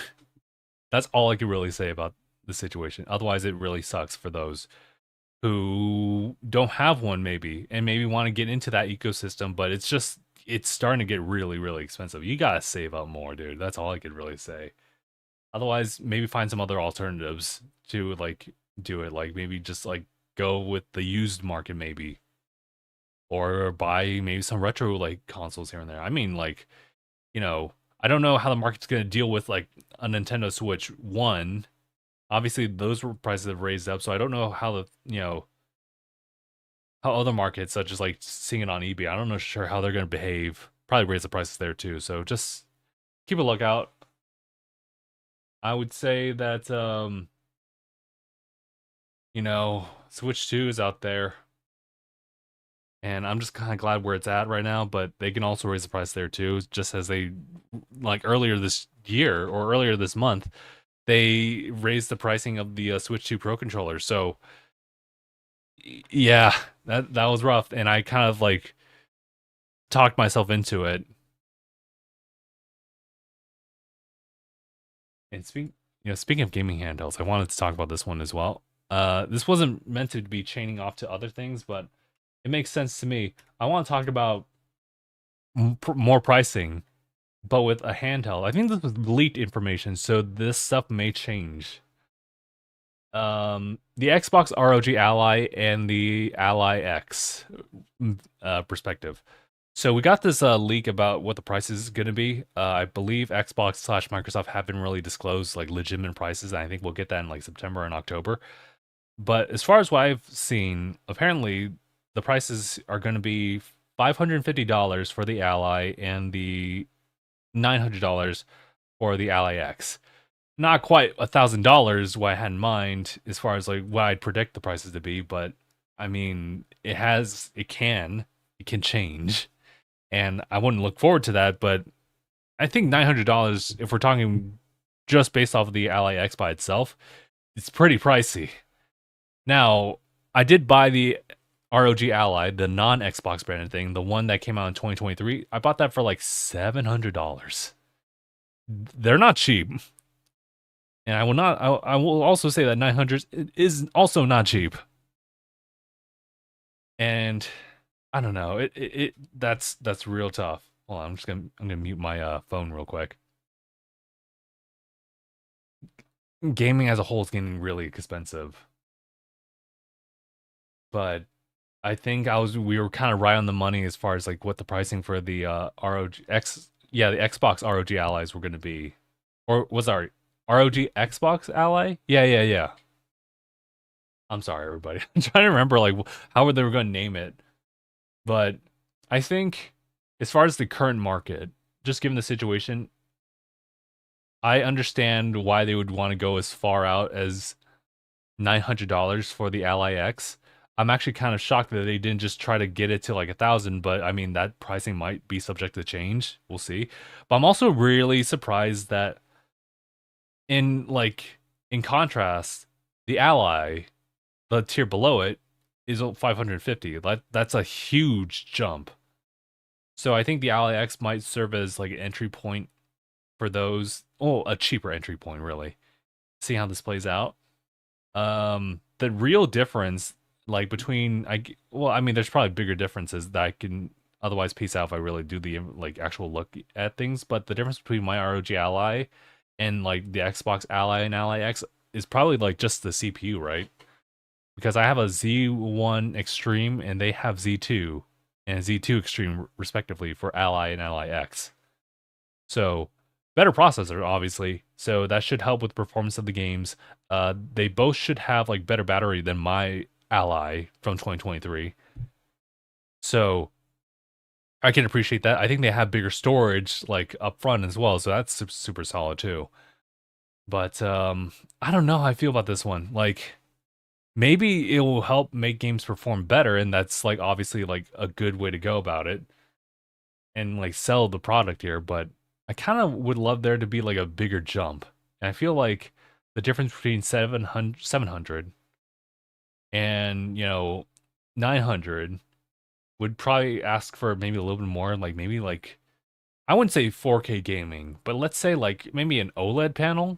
That's all I can really say about the situation. Otherwise, it really sucks for those who don't have one maybe and maybe want to get into that ecosystem, but it's starting to get really, really expensive. You gotta save up more, dude. That's all I could really say. Otherwise, maybe find some other alternatives to like do it. Like maybe just like go with the used market maybe. Or buy maybe some retro like consoles here and there. I mean, like, I don't know how the market's gonna deal with like a Nintendo Switch 1. Obviously, those prices have raised up, so I don't know how how other markets, such as like seeing it on eBay, I don't know sure how they're gonna behave. Probably raise the prices there too. So just keep a lookout. I would say that Switch 2 is out there. And I'm just kind of glad where it's at right now, but they can also raise the price there too, just as they, like earlier this year or earlier this month, they raised the pricing of the Switch 2 Pro controller. So, yeah, that was rough, and I kind of like talked myself into it. And speaking of gaming handhelds, I wanted to talk about this one as well. This wasn't meant to be chaining off to other things, but it makes sense to me. I want to talk about more pricing, but with a handheld. I think this was leaked information, so this stuff may change. The Xbox ROG Ally and the Ally X perspective. So we got this leak about what the price is going to be. I believe Xbox/Microsoft haven't really disclosed like legitimate prices. And I think we'll get that in like September and October. But as far as what I've seen, apparently the prices are going to be $550 for the Ally and the $900 for the Ally X. Not quite $1,000 what I had in mind as far as like what I'd predict the prices to be, but I mean it can change, and I wouldn't look forward to that. But I think $900, if we're talking just based off of the Ally X by itself, it's pretty pricey. Now I did buy the ROG Ally, the non-Xbox branded thing, the one that came out in 2023. I bought that for like $700. They're not cheap. And I will not. I will also say that 900 is also not cheap. And I don't know. That's real tough. Hold on, I'm gonna mute my phone real quick. Gaming as a whole is getting really expensive, but I think we were kind of right on the money as far as like what the pricing for the the Xbox ROG Allies were going to be, or was our ROG Xbox Ally? Yeah. I'm sorry, everybody. I'm trying to remember like how they were going to name it, but I think as far as the current market, just given the situation, I understand why they would want to go as far out as $900 for the Ally X. I'm actually kind of shocked that they didn't just try to get it to like 1,000, but I mean that pricing might be subject to change. We'll see. But I'm also really surprised that in contrast, the Ally, the tier below it, is 550. That's a huge jump. So I think the Ally X might serve as like an entry point for those. Oh, a cheaper entry point, really. See how this plays out. The real difference, like between I mean, there's probably bigger differences that I can otherwise piece out if I really do the like actual look at things. But the difference between my ROG Ally and like the Xbox Ally and Ally X is probably like just the CPU, right? Because I have a Z1 Extreme and they have Z2 and Z2 Extreme respectively for Ally and Ally X. So better processor, obviously. So that should help with performance of the games. They both should have like better battery than my Ally from 2023. So I can appreciate that. I think they have bigger storage like up front as well. So that's super solid too. But I don't know how I feel about this one. Like maybe it will help make games perform better, and that's like obviously like a good way to go about it and like sell the product here, but I kind of would love there to be like a bigger jump. And I feel like the difference between 700 and, 900 would probably ask for maybe a little bit more, like maybe like I wouldn't say 4K gaming, but let's say like maybe an OLED panel.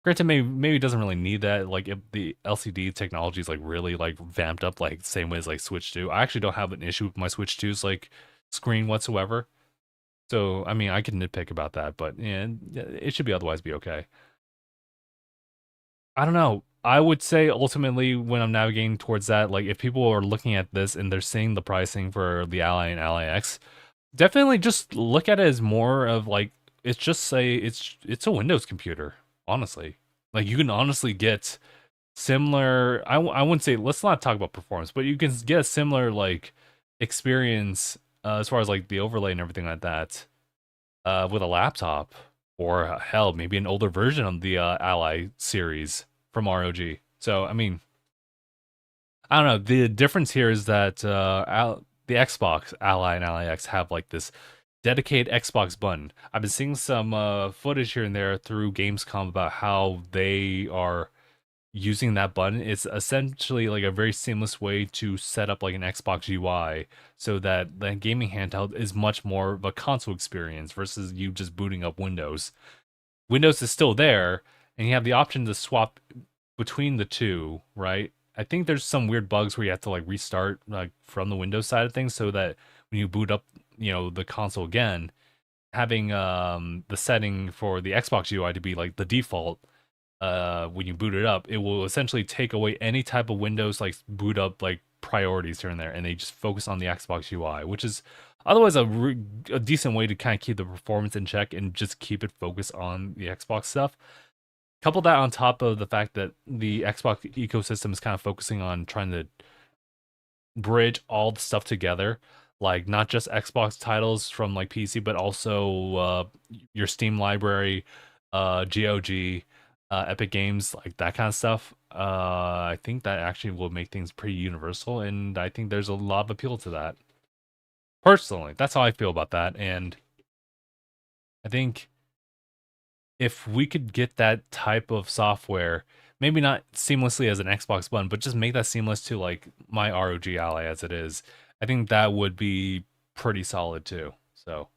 Granted, maybe it doesn't really need that. Like if the LCD technology is like really like vamped up, like same way as like Switch 2. I actually don't have an issue with my Switch 2's like screen whatsoever. So I mean, I can nitpick about that, but yeah, it should be otherwise be okay. I don't know. I would say ultimately when I'm navigating towards that, like if people are looking at this and they're seeing the pricing for the Ally and Ally X, definitely just look at it as more of like it's just say it's a Windows computer, honestly. Like you can honestly get similar I wouldn't say let's not talk about performance, but you can get a similar like experience as far as like the overlay and everything like that with a laptop or hell, maybe an older version of the Ally series from ROG. So, I mean, I don't know. The difference here is that the Xbox Ally and Ally X have like this dedicated Xbox button. I've been seeing some footage here and there through Gamescom about how they are using that button. It's essentially like a very seamless way to set up like an Xbox UI so that the gaming handheld is much more of a console experience versus you just booting up Windows. Windows is still there, and you have the option to swap between the two, right? I think there's some weird bugs where you have to like restart like from the Windows side of things so that when you boot up, the console again, having the setting for the Xbox UI to be like the default when you boot it up, it will essentially take away any type of Windows like boot up like priorities here and there, and they just focus on the Xbox UI, which is otherwise a decent way to kind of keep the performance in check and just keep it focused on the Xbox stuff. Couple that on top of the fact that the Xbox ecosystem is kind of focusing on trying to bridge all the stuff together, like not just Xbox titles from like PC, but also your Steam library, GOG, Epic Games, like that kind of stuff. I think that actually will make things pretty universal, and I think there's a lot of appeal to that. Personally, that's how I feel about that, and I think if we could get that type of software, maybe not seamlessly as an Xbox One, but just make that seamless to like my ROG Ally as it is, I think that would be pretty solid too. So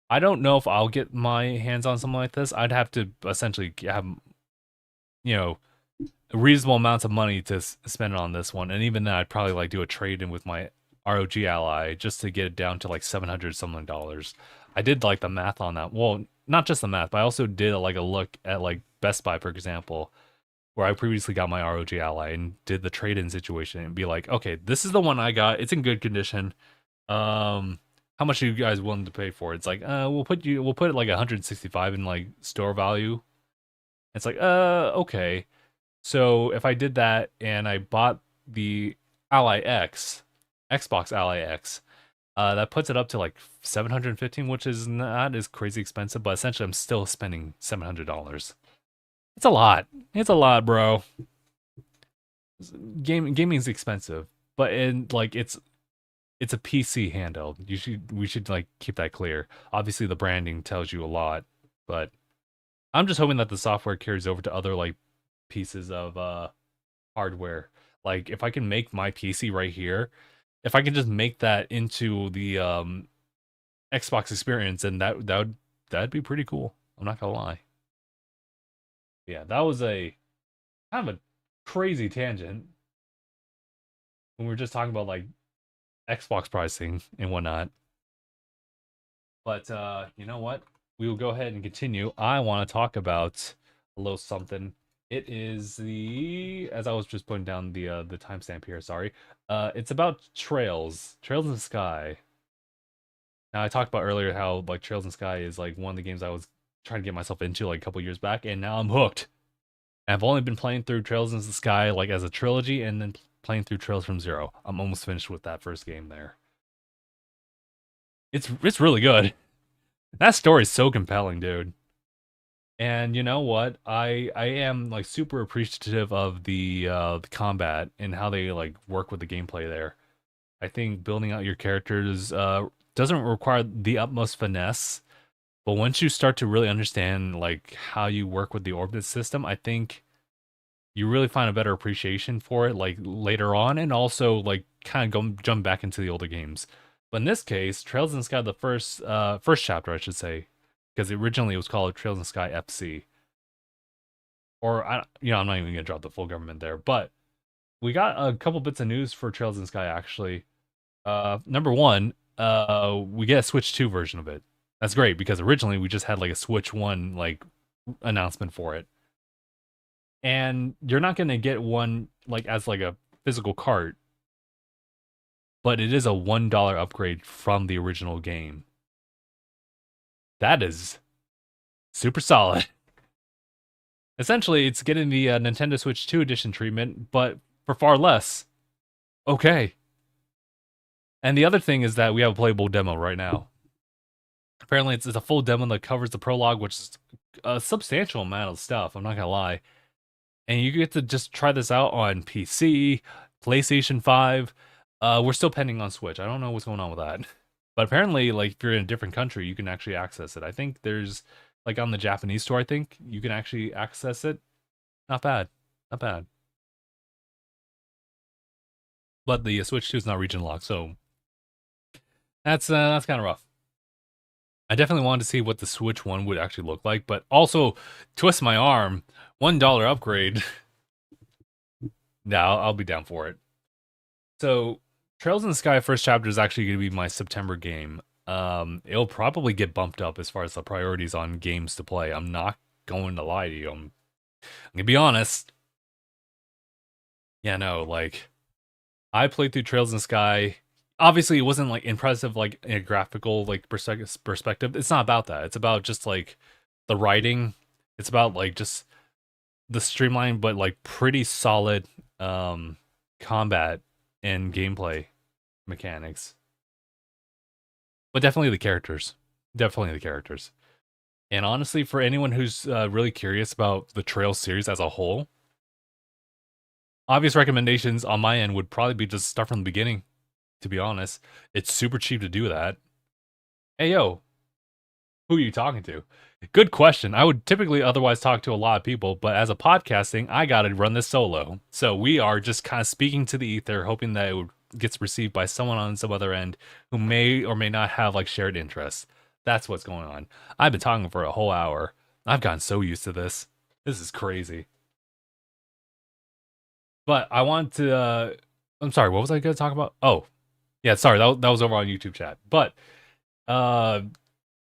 I don't know if I'll get my hands on something like this. I'd have to essentially have, you know, reasonable amounts of money to spend on this one, and even then, I'd probably like do a trade in with my ROG Ally just to get it down to like $700 something. I did like the math on that. Well, not just the math, but I also did like a look at like Best Buy, for example, where I previously got my ROG Ally and did the trade-in situation and be like, okay, this is the one I got. It's in good condition. How much are you guys willing to pay for it? It's like, we'll put it like 165 in like store value. It's like, okay. So if I did that and I bought the Ally X, Xbox Ally X, that puts it up to like 715, which is not as crazy expensive, but essentially I'm still spending $700. It's a lot. It's a lot, bro. Gaming's expensive, but in like it's a PC handheld. We should like keep that clear. Obviously, the branding tells you a lot, but I'm just hoping that the software carries over to other like pieces of hardware. Like if I can make my PC right here, if I can just make that into the Xbox experience, and that'd be pretty cool. I'm not gonna lie. Yeah, that was a kind of a crazy tangent when we were just talking about like Xbox pricing and whatnot. But you know what? We will go ahead and continue. I want to talk about a little something. It is as I was just putting down the timestamp here, sorry. It's about Trails. Trails in the Sky. Now I talked about earlier how like Trails in the Sky is like one of the games I was trying to get myself into like a couple years back, and now I'm hooked. And I've only been playing through Trails in the Sky like as a trilogy and then playing through Trails from Zero. I'm almost finished with that first game there. It's really good. That story is so compelling, dude. And you know what? I am like super appreciative of the combat and how they like work with the gameplay there. I think building out your characters doesn't require the utmost finesse, but once you start to really understand like how you work with the orbit system, I think you really find a better appreciation for it like later on, and also like kind of go jump back into the older games. But in this case, Trails in the Sky, the first chapter, I should say, because originally it was called Trails in the Sky FC. Or I'm not even gonna drop the full government there, but we got a couple bits of news for Trails in the Sky actually. Number one, we get a Switch 2 version of it. That's great because originally we just had like a Switch 1 like announcement for it. And you're not gonna get one like as like a physical cart, but it is a $1 upgrade from the original game. That is super solid. Essentially, it's getting the Nintendo Switch 2 edition treatment, but for far less. Okay. And the other thing is that we have a playable demo right now. Apparently, it's a full demo that covers the prologue, which is a substantial amount of stuff. I'm not gonna lie. And you get to just try this out on PC, PlayStation 5. We're still pending on Switch. I don't know what's going on with that. But apparently, like, if you're in a different country, you can actually access it. I think there's, like, on the Japanese store, I think, you can actually access it. Not bad. Not bad. But the Switch 2 is not region locked, so that's kind of rough. I definitely wanted to see what the Switch 1 would actually look like, but also, twist my arm, $1 upgrade. Now I'll be down for it. So, Trails in the Sky first chapter is actually going to be my September game. It'll probably get bumped up as far as the priorities on games to play. I'm not going to lie to you. I'm gonna be honest. Yeah, no, like I played through Trails in the Sky. Obviously, it wasn't like impressive, like in a graphical like perspective. It's not about that. It's about just like the writing. It's about like just the streamline, but like pretty solid combat and gameplay mechanics. But definitely the characters. Definitely the characters. And honestly, for anyone who's really curious about the Trail series as a whole, obvious recommendations on my end would probably be just start from the beginning, to be honest. It's super cheap to do that. Hey, yo, who are you talking to? Good question. I would typically otherwise talk to a lot of people, but as a podcasting, I got to run this solo. So we are just kind of speaking to the ether, hoping that it gets received by someone on some other end who may or may not have like shared interests. That's what's going on. I've been talking for a whole hour. I've gotten so used to this. This is crazy. But I want to. I'm sorry. What was I going to talk about? Oh, yeah. Sorry, that was over on YouTube chat. But uh,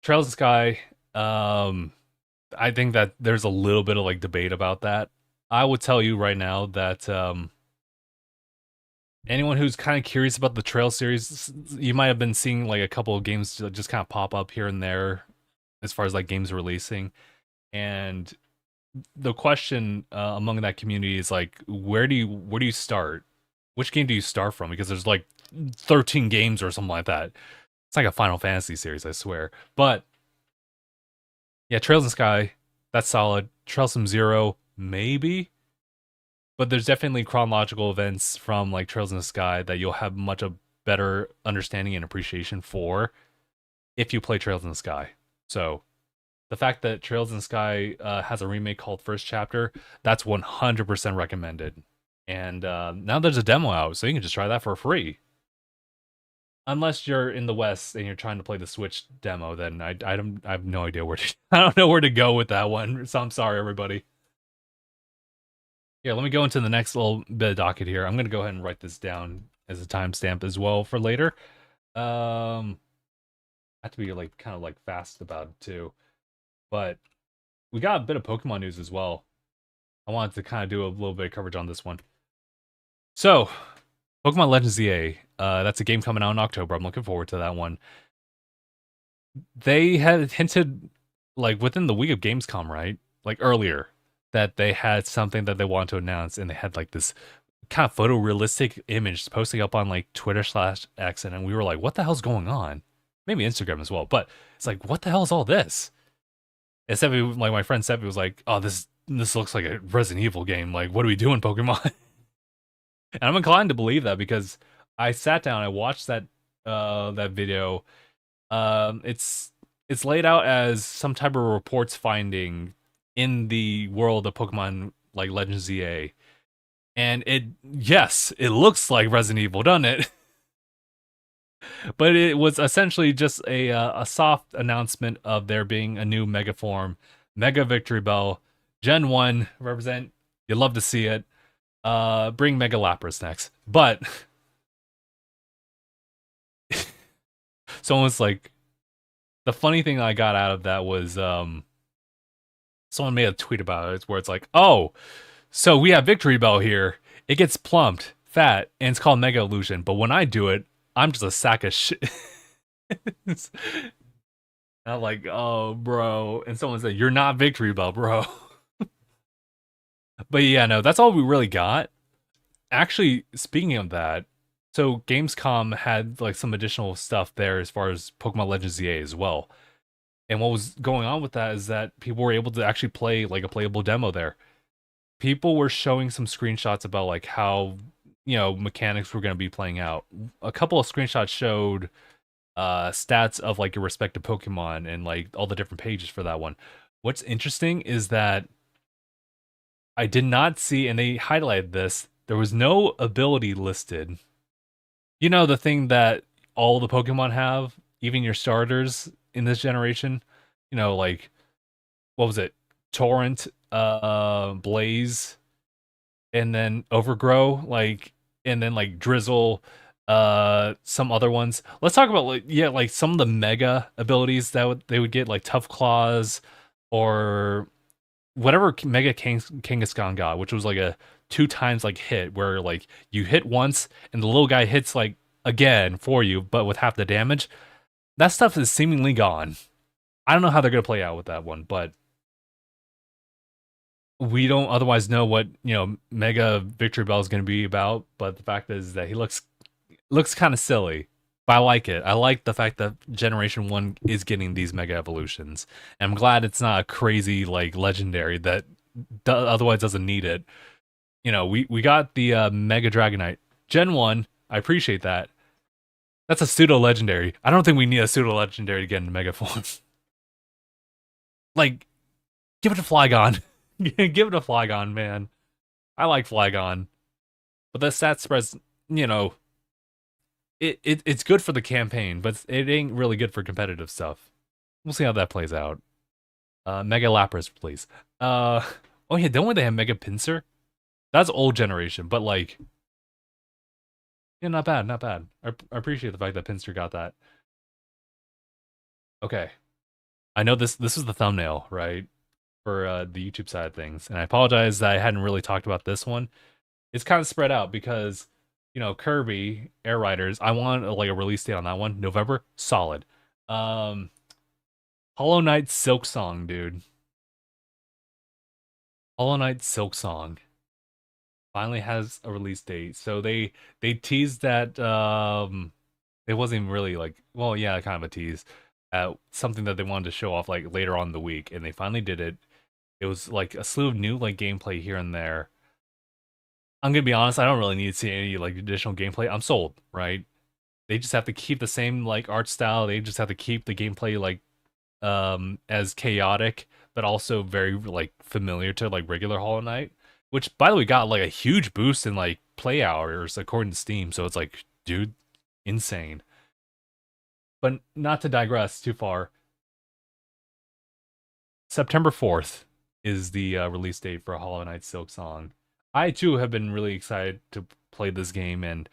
Trails of Sky. I think that there's a little bit of like debate about that. I would tell you right now that anyone who's kind of curious about the Trail series, you might have been seeing like a couple of games just kind of pop up here and there as far as like games releasing. And the question among that community is like, where do you start? Which game do you start from? Because there's like 13 games or something like that. It's like a Final Fantasy series, I swear. But yeah, Trails in Sky, that's solid. Trails from Zero, maybe. But there's definitely chronological events from like Trails in the Sky that you'll have much a better understanding and appreciation for if you play Trails in the Sky. So the fact that Trails in the Sky has a remake called First Chapter, that's 100% recommended. And now there's a demo out, so you can just try that for free. Unless you're in the West and you're trying to play the Switch demo, then I have no idea where to I don't know where to go with that one. So I'm sorry, everybody. Yeah, let me go into the next little bit of docket here. I'm gonna go ahead and write this down as a timestamp as well for later. I have to be like kind of like fast about it too. But we got a bit of Pokemon news as well. I wanted to kind of do a little bit of coverage on this one. So, Pokemon Legends EA, that's a game coming out in October. I'm looking forward to that one. They had hinted, like within the week of Gamescom, right? Like earlier, that they had something that they wanted to announce, and they had like this kind of photorealistic image posting up on like Twitter/X, and we were like, "What the hell's going on?" Maybe Instagram as well, but it's like, "What the hell is all this?" And Sept, like my friend Sept was like, "Oh, this looks like a Resident Evil game. Like, what are we doing, Pokemon?" And I'm inclined to believe that because I sat down, I watched that video. It's laid out as some type of reports finding in the world of Pokemon like Legends ZA. And it looks like Resident Evil, doesn't it? But it was essentially just a soft announcement of there being a new Mega form, Mega Victreebel, Gen 1, represent. You'd love to see it. Bring Mega Lapras next. But someone's like, the funny thing I got out of that was someone made a tweet about it where it's like, oh, so we have Victreebel here. It gets plumped, fat, and it's called Mega Illusion. But when I do it, I'm just a sack of shit. I'm like, oh, bro. And someone said, you're not Victreebel, bro. But yeah, no, that's all we really got. Actually, speaking of that, so Gamescom had like some additional stuff there as far as Pokemon Legends ZA as well. And what was going on with that is that people were able to actually play like a playable demo there. People were showing some screenshots about like how, mechanics were going to be playing out. A couple of screenshots showed stats of like your respective Pokemon and like all the different pages for that one. What's interesting is that I did not see, and they highlighted this, there was no ability listed. You know, the thing that all the Pokemon have, even your starters in this generation, like, what was it? Torrent, Blaze, and then Overgrow, like, and then like Drizzle, some other ones. Let's talk about like some of the mega abilities that they would get, like Tough Claws, or whatever Mega Kangaskhan got, which was like a 2 times like hit, where like you hit once and the little guy hits like again for you, but with half the damage. That stuff is seemingly gone. I don't know how they're gonna play out with that one, but we don't otherwise know what Mega Victreebel is gonna be about. But the fact is that he looks kind of silly. But I like it. I like the fact that Generation 1 is getting these Mega Evolutions. And I'm glad it's not a crazy, like, legendary that otherwise doesn't need it. We got the Mega Dragonite. Gen 1, I appreciate that. That's a pseudo-legendary. I don't think we need a pseudo-legendary to get into Mega form. Like, give it to Flygon. Give it to Flygon, man. I like Flygon. But the stat spreads, it's good for the campaign, but it ain't really good for competitive stuff. We'll see how that plays out. Mega Lapras, please. Oh yeah, don't they have Mega Pinsir? That's old generation, but like, yeah, not bad, not bad. I appreciate the fact that Pinsir got that. Okay, I know this is the thumbnail, right, for the YouTube side of things, and I apologize that I hadn't really talked about this one. It's kind of spread out because Kirby Air Riders, I want like a release date on that one. November, solid. Hollow Knight Silksong, dude. Hollow Knight Silksong finally has a release date. So they teased that it wasn't even really like, well, yeah, kind of a tease. Something that they wanted to show off like later on in the week, and they finally did it. It was like a slew of new like gameplay here and there. I'm gonna be honest, I don't really need to see any like additional gameplay. I'm sold, right? They just have to keep the same like art style. They just have to keep the gameplay like as chaotic, but also very like familiar to like regular Hollow Knight. Which, by the way, got like a huge boost in like play hours according to Steam. So it's like, dude, insane. But not to digress too far. September 4th is the release date for Hollow Knight Silksong. I too have been really excited to play this game, and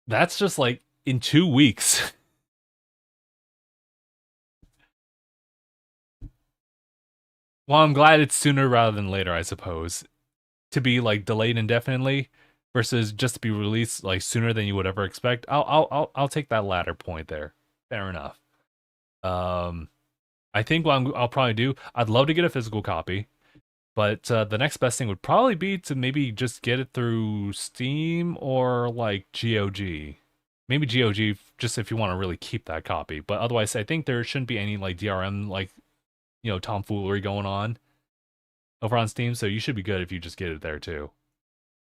that's just like in 2 weeks. Well, I'm glad it's sooner rather than later, I suppose. To be like delayed indefinitely versus just to be released like sooner than you would ever expect. I'll take that latter point there. Fair enough. I think what I'll probably do, I'd love to get a physical copy, but the next best thing would probably be to maybe just get it through Steam or like GOG. Maybe GOG just if you want to really keep that copy. But otherwise, I think there shouldn't be any like DRM like tomfoolery going on over on Steam. So you should be good if you just get it there too.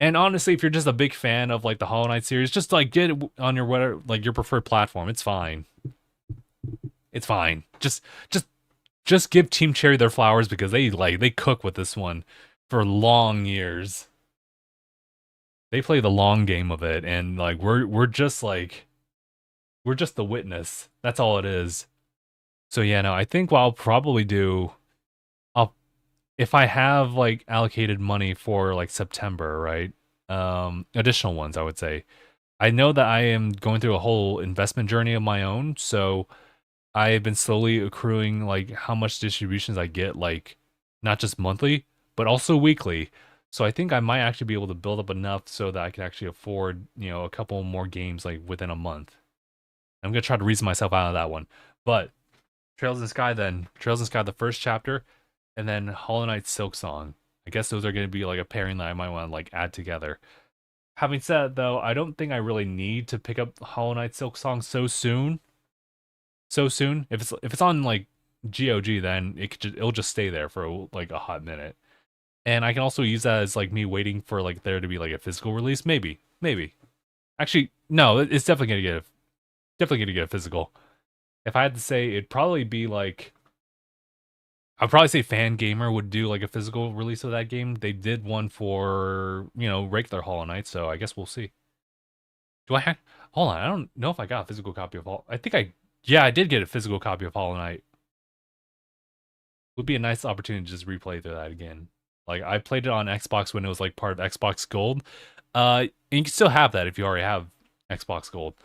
And honestly, if you're just a big fan of like the Hollow Knight series, just like get it on your whatever like your preferred platform. It's fine. It's fine. Just give Team Cherry their flowers because they cook with this one for long years. They play the long game of it, and like we're just the witness. That's all it is. So yeah, no, I think what I'll probably do, I'll if I have like allocated money for like September, right? Additional ones, I would say. I know that I am going through a whole investment journey of my own, so I have been slowly accruing like how much distributions I get, like not just monthly, but also weekly. So I think I might actually be able to build up enough so that I can actually afford, a couple more games like within a month. I'm gonna try to reason myself out of that one. But Trails in the Sky then. Trails in the Sky, the first chapter, and then Hollow Knight Silksong. I guess those are gonna be like a pairing that I might want to like add together. Having said though, I don't think I really need to pick up Hollow Knight Silksong so soon. So soon. If it's on like GOG, then it'll just stay there for like a hot minute. And I can also use that as like me waiting for like there to be like a physical release. Maybe. Actually, no, it's definitely gonna get a physical. If I had to say, it'd probably be like I'd probably say Fan Gamer would do like a physical release of that game. They did one for regular Hollow Knight, so I guess we'll see. Do I have? Hold on, I don't know if I got a physical copy of Hollow. Yeah, I did get a physical copy of Hollow Knight. Would be a nice opportunity to just replay through that again. Like I played it on Xbox when it was like part of Xbox Gold. And you can still have that if you already have Xbox Gold.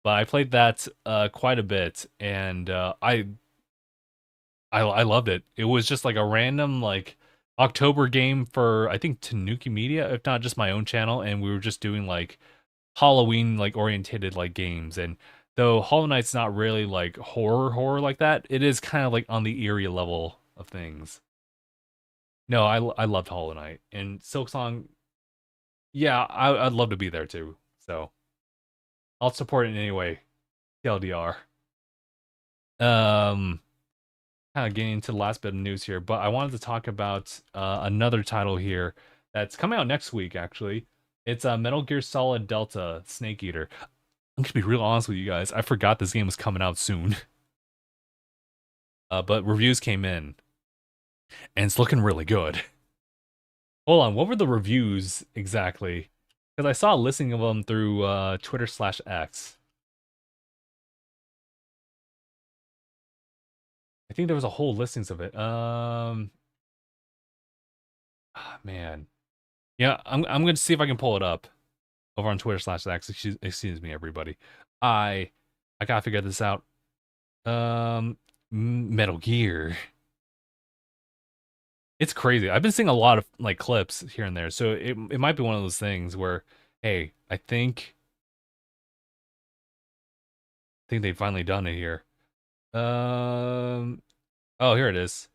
But I played that quite a bit, and I loved it. It was just like a random like October game for I think Tanuki Media, if not just my own channel, and we were just doing like Halloween like orientated like games. And though Hollow Knight's not really like horror like that, it is kind of like on the eerie level of things. No, I loved Hollow Knight and Silksong. Yeah, I'd love to be there too. So I'll support it in any way. TLDR. Kind of getting into the last bit of news here, but I wanted to talk about another title here that's coming out next week. Actually, it's Metal Gear Solid Delta Snake Eater. I'm gonna be real honest with you guys. I forgot this game was coming out soon. But reviews came in, and it's looking really good. Hold on, what were the reviews exactly? Because I saw a listing of them through Twitter/X. I think there was a whole listings of it. Man, yeah, I'm gonna see if I can pull it up over on Twitter/X. Excuse me, everybody. I gotta figure this out. Metal Gear. It's crazy. I've been seeing a lot of like clips here and there, so it might be one of those things where, hey, I think they've finally done it here. Oh, here it is.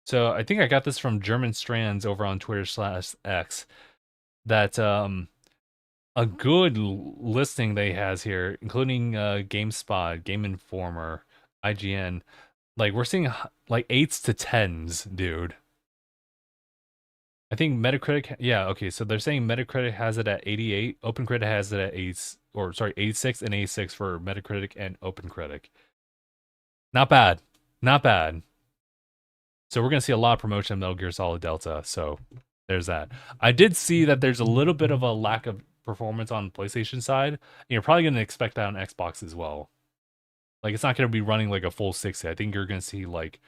So I think I got this from German Strands over on Twitter/X. That a good listing they has here, including GameSpot, Game Informer, IGN. Like we're seeing like 8s to 10s, dude. I think Metacritic, yeah, okay, so they're saying Metacritic has it at 88, OpenCritic has it at 8, or sorry, 86 and 86 for Metacritic and OpenCritic. Not bad, not bad. So we're gonna see a lot of promotion of Metal Gear Solid Delta, so there's that. I did see that there's a little bit of a lack of performance on PlayStation side, and you're probably gonna expect that on Xbox as well. Like it's not gonna be running like a full 60. I think you're gonna see like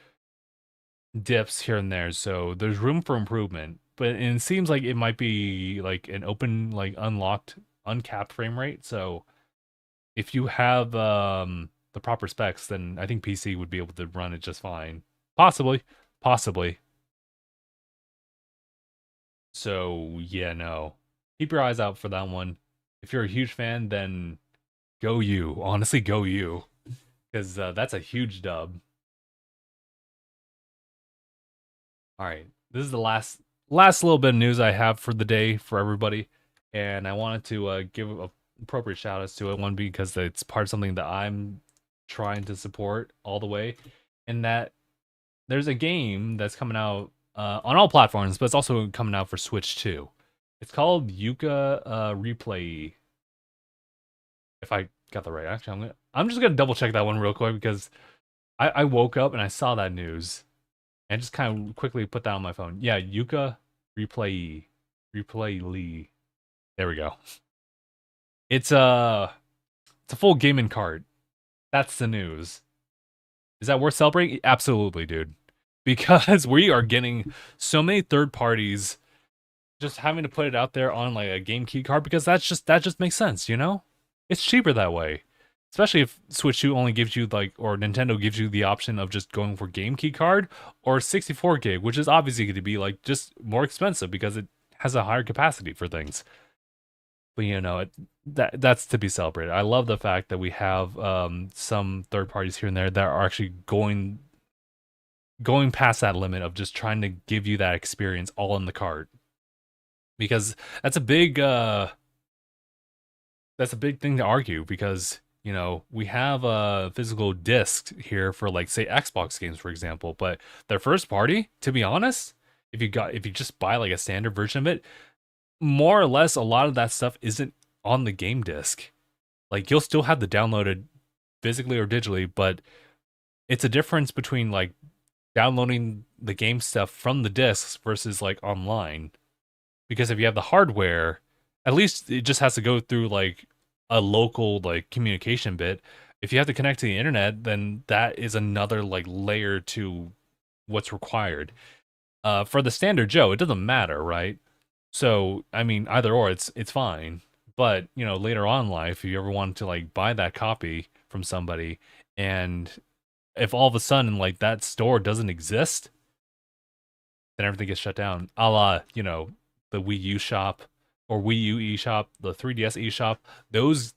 dips here and there, so there's room for improvement. But it seems like it might be like an open, like unlocked, uncapped frame rate. So if you have the proper specs, then I think PC would be able to run it just fine. Possibly. So yeah, no. Keep your eyes out for that one. If you're a huge fan, then go you. Honestly, go you. Because that's a huge dub. All right, this is the last little bit of news I have for the day for everybody, and I wanted to give appropriate shout outs to it. One, because it's part of something that I'm trying to support all the way, and that there's a game that's coming out on all platforms, but it's also coming out for Switch too. It's called Yooka Re-Playee. If I got that right, actually, I'm just gonna double check that one real quick because I woke up and I saw that news and just kind of quickly put that on my phone. Yeah, Yooka Re-Playee, Re-Playee. There we go. It's it's a full gaming cart. That's the news. Is that worth celebrating? Absolutely, dude. Because we are getting so many third parties just having to put it out there on like a game key card because that just makes sense, you know? It's cheaper that way. Especially if Switch 2 only gives you like or Nintendo gives you the option of just going for game key card or 64 gig, which is obviously going to be like just more expensive because it has a higher capacity for things. But you know, that's to be celebrated. I love the fact that we have some third parties here and there that are actually going past that limit of just trying to give you that experience all in the cart. Because that's a big thing to argue because you know we have a physical disc here for like say Xbox games for example, but their first party, to be honest, if you just buy like a standard version of it, more or less a lot of that stuff isn't on the game disc. Like you'll still have the downloaded physically or digitally, but it's a difference between like downloading the game stuff from the discs versus like online. Because if you have the hardware, at least it just has to go through like a local like communication bit. If you have to connect to the internet, then that is another like layer to what's required. For the standard Joe, it doesn't matter, right? So I mean, either or, it's fine. But you know, later on in life, if you ever wanted to like buy that copy from somebody, and if all of a sudden like that store doesn't exist, then everything gets shut down. A la, you know, the Wii U shop or Wii U eShop, the 3DS eShop. Those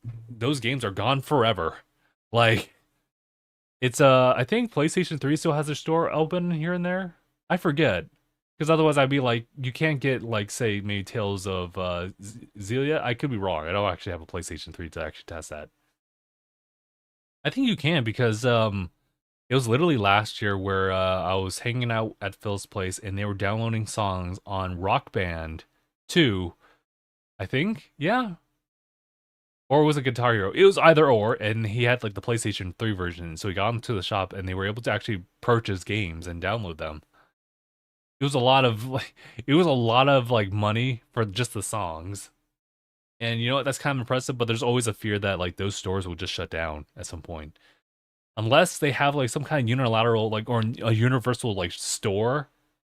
games are gone forever. Like it's I think PlayStation 3 still has their store open here and there. I forget. Because otherwise I'd be like, you can't get like say maybe Tales of Xillia. I could be wrong. I don't actually have a PlayStation 3 to actually test that. I think you can because it was literally last year where I was hanging out at Phil's place and they were downloading songs on Rock Band 2, I think. Yeah. Or was it Guitar Hero? It was either or, and he had like the PlayStation 3 version. So he got into the shop and they were able to actually purchase games and download them. It was a lot of like it was a lot of like money for just the songs. And you know what? That's kind of impressive, but there's always a fear that like those stores will just shut down at some point. Unless they have like some kind of unilateral like or a universal like store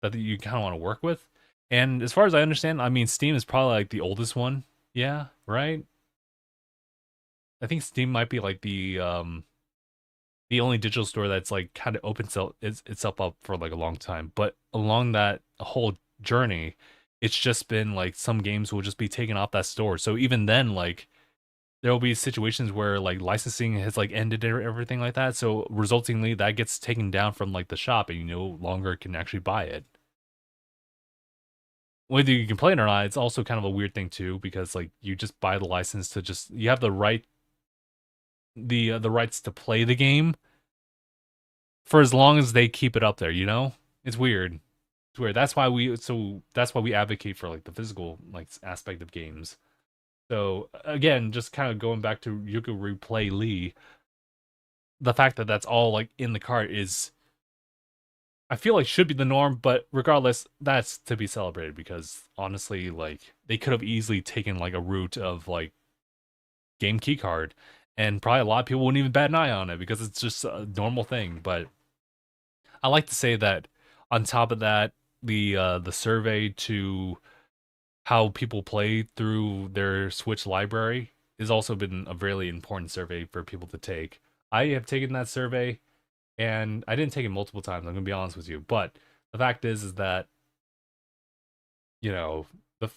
that you kind of want to work with. And as far as I understand, I mean Steam is probably like the oldest one. Yeah, right? I think Steam might be like the only digital store that's like kind of opens itself up for like a long time. But along that whole journey, it's just been like some games will just be taken off that store. So even then like there will be situations where like licensing has like ended or everything like that. So resultingly, that gets taken down from like the shop, and you no longer can actually buy it. Whether you can play it or not, it's also kind of a weird thing too, because like you just buy the license to just you have the rights to play the game for as long as they keep it up there. You know, it's weird. It's weird. That's why we advocate for like the physical like aspect of games. So again, just kind of going back to Yooka Re-Playee, the fact that that's all like in the cart is I feel like should be the norm, but regardless, that's to be celebrated because honestly, like they could have easily taken like a route of like game key card, and probably a lot of people wouldn't even bat an eye on it because it's just a normal thing. But I like to say that on top of that, the survey to how people play through their Switch library has also been a really important survey for people to take. I have taken that survey and I didn't take it multiple times. I'm gonna be honest with you, but the fact is that you know the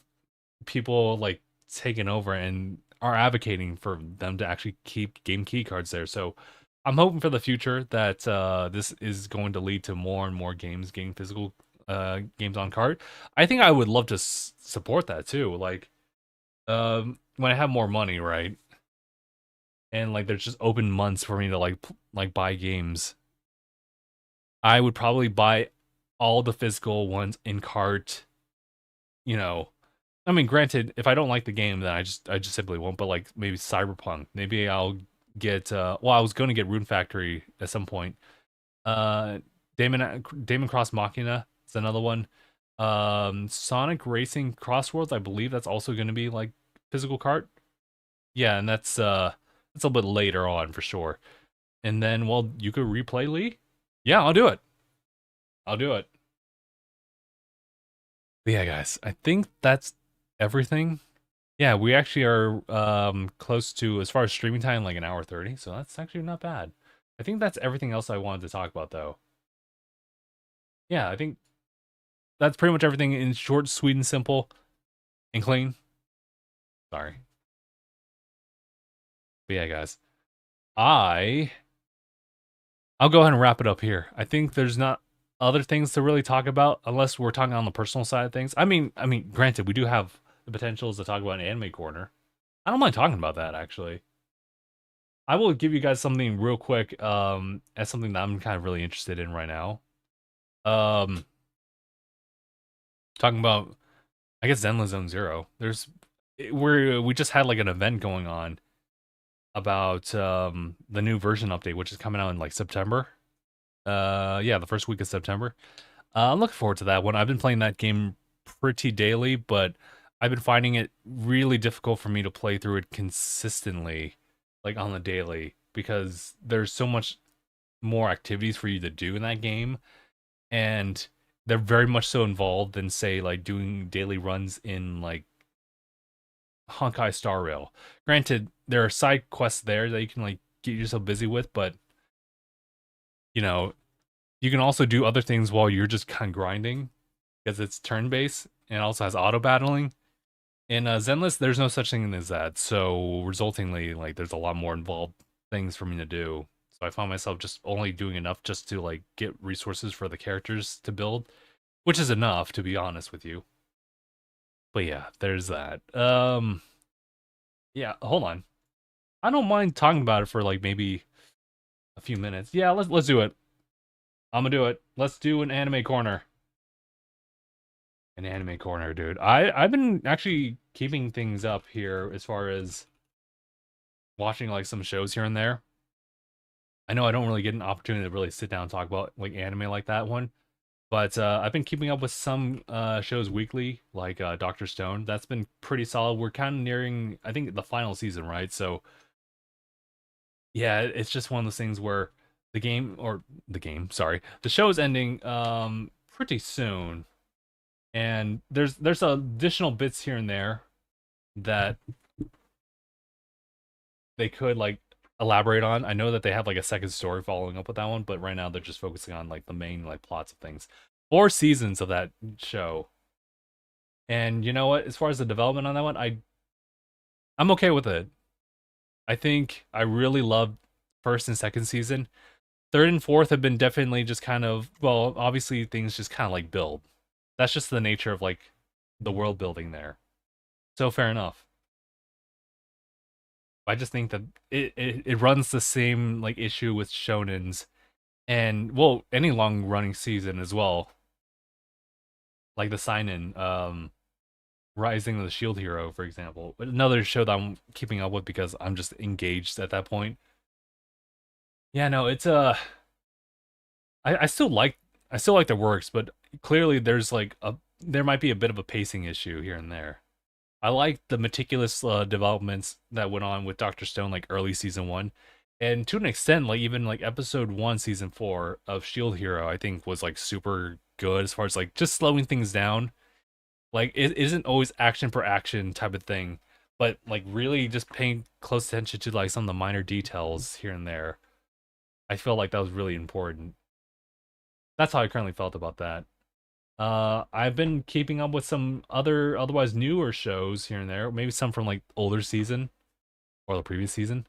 people like taking over and are advocating for them to actually keep game key cards there. So I'm hoping for the future that this is going to lead to more and more games getting physical games on card. I think I would love to support that too. Like When I have more money, right? And like there's just open months for me to like buy games, I would probably buy all the physical ones in cart, you know. I mean, granted, if I don't like the game, then I just simply won't. But like maybe Cyberpunk, maybe I'll get. Well, I was going to get Rune Factory at some point. Uh, Damon Cross Machina is another one. Sonic Racing Crossworlds, I believe that's also going to be like physical cart. Yeah, and that's a little bit later on for sure. And then, well, Yooka Re-Playee. Yeah, I'll do it. I'll do it. But yeah, guys, I think that's everything. Yeah, we actually are close to, as far as streaming time, like an hour 30, so that's actually not bad. I think that's everything else I wanted to talk about though. Yeah, I think that's pretty much everything in short, sweet, and simple, and clean. Sorry. But yeah, guys. I I'll go ahead and wrap it up here. I think there's not other things to really talk about unless we're talking on the personal side of things. I mean, granted, we do have the potentials to talk about an anime corner. I don't mind talking about that actually. I will give you guys something real quick, as something that I'm kind of really interested in right now. Um, Talking about, I guess, Zenless Zone Zero. We just had like an event going on about the new version update, which is coming out in like September. Yeah, the first week of September. I'm looking forward to that one. I've been playing that game pretty daily, but I've been finding it really difficult for me to play through it consistently, like on the daily, because there's so much more activities for you to do in that game, and they're very much so involved than say like doing daily runs in like Honkai Star Rail. Granted, there are side quests there that you can like get yourself busy with, but you know, you can also do other things while you're just kind of grinding because it's turn based and also has auto battling. In Zenless, there's no such thing as that. So resultingly, like there's a lot more involved things for me to do. So I found myself just only doing enough just to like get resources for the characters to build, which is enough to be honest with you. But yeah, there's that. Yeah, hold on. I don't mind talking about it for like maybe a few minutes. Yeah, let's do it. I'm gonna do it. Let's do an anime corner. An anime corner, dude. I've been actually keeping things up here as far as watching like some shows here and there. I know I don't really get an opportunity to really sit down and talk about like anime like that one, but I've been keeping up with some shows weekly, like Doctor Stone. That's been pretty solid. We're kind of nearing, I think, the final season, right? So yeah, it's just one of those things where sorry, the show is ending pretty soon, and there's additional bits here and there that they could like elaborate on. I know that they have like a second story following up with that one, but right now they're just focusing on like the main like plots of things. 4 seasons of that show. And you know what? As far as the development on that one, I'm okay with it. I think I really loved first and second season. Third and fourth have been definitely just kind of, well, obviously things just kind of like build. That's just the nature of like the world building there. So fair enough. I just think that it runs the same like issue with shonens and well any long running season as well, like the sign in Rising of the Shield Hero, for example. Another show that I'm keeping up with because I'm just engaged at that point. Yeah, no, it's I still like the works, but clearly there might be a bit of a pacing issue here and there. I like the meticulous developments that went on with Doctor Stone, like early season one, and to an extent, like even like episode one, season four of Shield Hero, I think was like super good as far as like just slowing things down. Like it isn't always action per action type of thing, but like really just paying close attention to like some of the minor details here and there. I felt like that was really important. That's how I currently felt about that. I've been keeping up with some otherwise newer shows here and there, maybe some from like older season or the previous season.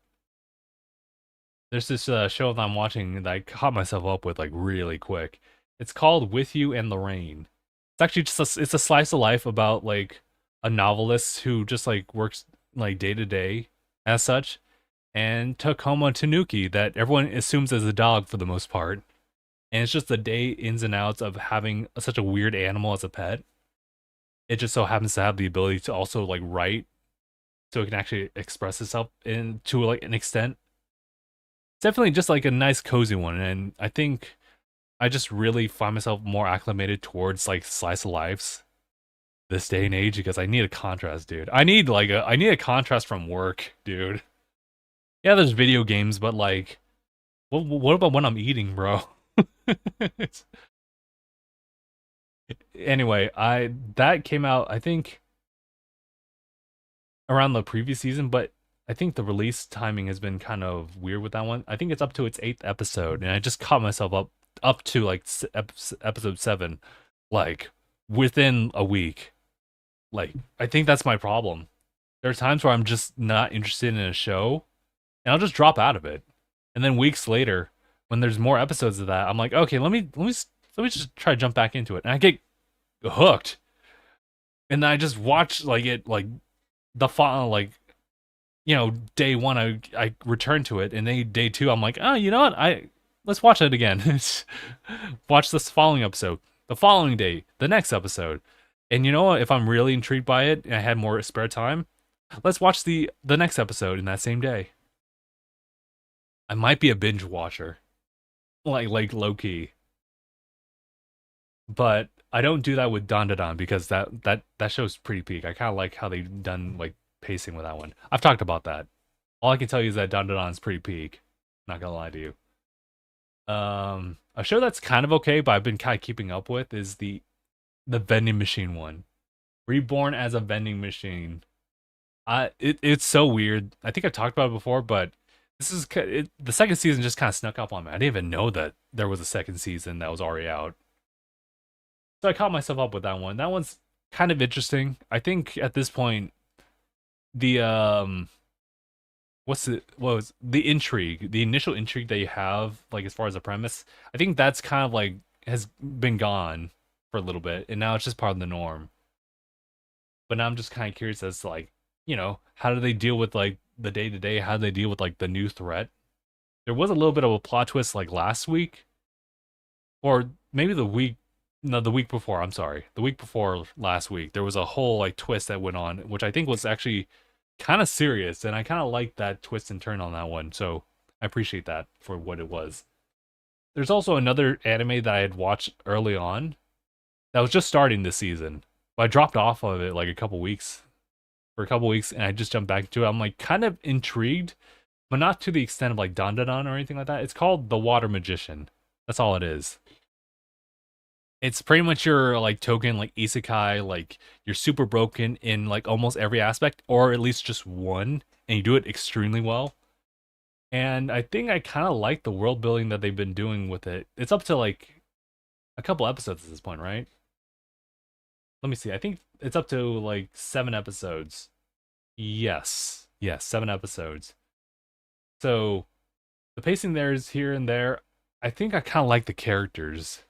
There's this show that I'm watching that I caught myself up with like really quick. It's called With You and the Rain. It's actually just it's a slice of life about like a novelist who just like works like day to day as such, and took home a Tanuki that everyone assumes is a dog for the most part. And it's just the day ins and outs of having such a weird animal as a pet. It just so happens to have the ability to also like write, so it can actually express itself in to like an extent. It's definitely just like a nice cozy one, and I think I just really find myself more acclimated towards like slice of lives this day and age because I need a contrast, dude. I need a contrast from work, dude. Yeah, there's video games, but like, what about when I'm eating, bro? Anyway, I that came out I think around the previous season, but I think the release timing has been kind of weird with that one. I think it's up to its 8th episode, and I just caught myself up to like episode 7, like within a week. Like I think that's my problem. There are times where I'm just not interested in a show, and I'll just drop out of it. And then weeks later, when there's more episodes of that, I'm like, okay, let me just try to jump back into it, and I get hooked. And then I just watch like it like the final like day one I return to it, and then day two I'm like, oh, you know what, let's watch it again. Watch this following episode, the following day, the next episode. And you know what, if I'm really intrigued by it and I had more spare time, let's watch the next episode in that same day. I might be a binge watcher, like low key, but I don't do that with Don because that show's pretty peak. I kind of like how they've done like pacing with that one. I've talked about that. All I can tell you is that Don is pretty peak. Not gonna lie to you. A show that's kind of okay, but I've been kind of keeping up with is the vending machine one. Reborn as a vending machine. It's so weird. I think I've talked about it before, but the second season just kind of snuck up on me. I didn't even know that there was a second season that was already out. So I caught myself up with that one. That one's kind of interesting. I think at this point, the what was the intrigue, the initial intrigue that you have, like as far as a premise, I think that's kind of like has been gone for a little bit, and now it's just part of the norm. But now I'm just kind of curious as to like, how do they deal with like the day to day? How do they deal with like the new threat? There was a little bit of a plot twist like last week, or maybe the week, no, the week before. I'm sorry, the week before last week. There was a whole like twist that went on, which I think was actually kind of serious, and I kind of liked that twist and turn on that one. So I appreciate that for what it was. There's also another anime that I had watched early on that was just starting this season, but I dropped off of it like for a couple weeks, and I just jumped back to it. I'm like kind of intrigued, but not to the extent of like Don or anything like that. It's called The Water Magician. That's all it is. It's pretty much your like token like isekai, like you're super broken in like almost every aspect, or at least just one, and you do it extremely well. And I think I kind of like the world building that they've been doing with it. It's up to like a couple episodes at this point, right? Let me see. I think it's up to like 7 episodes. Yes, 7 episodes. So the pacing there is here and there. I think I kind of like the characters.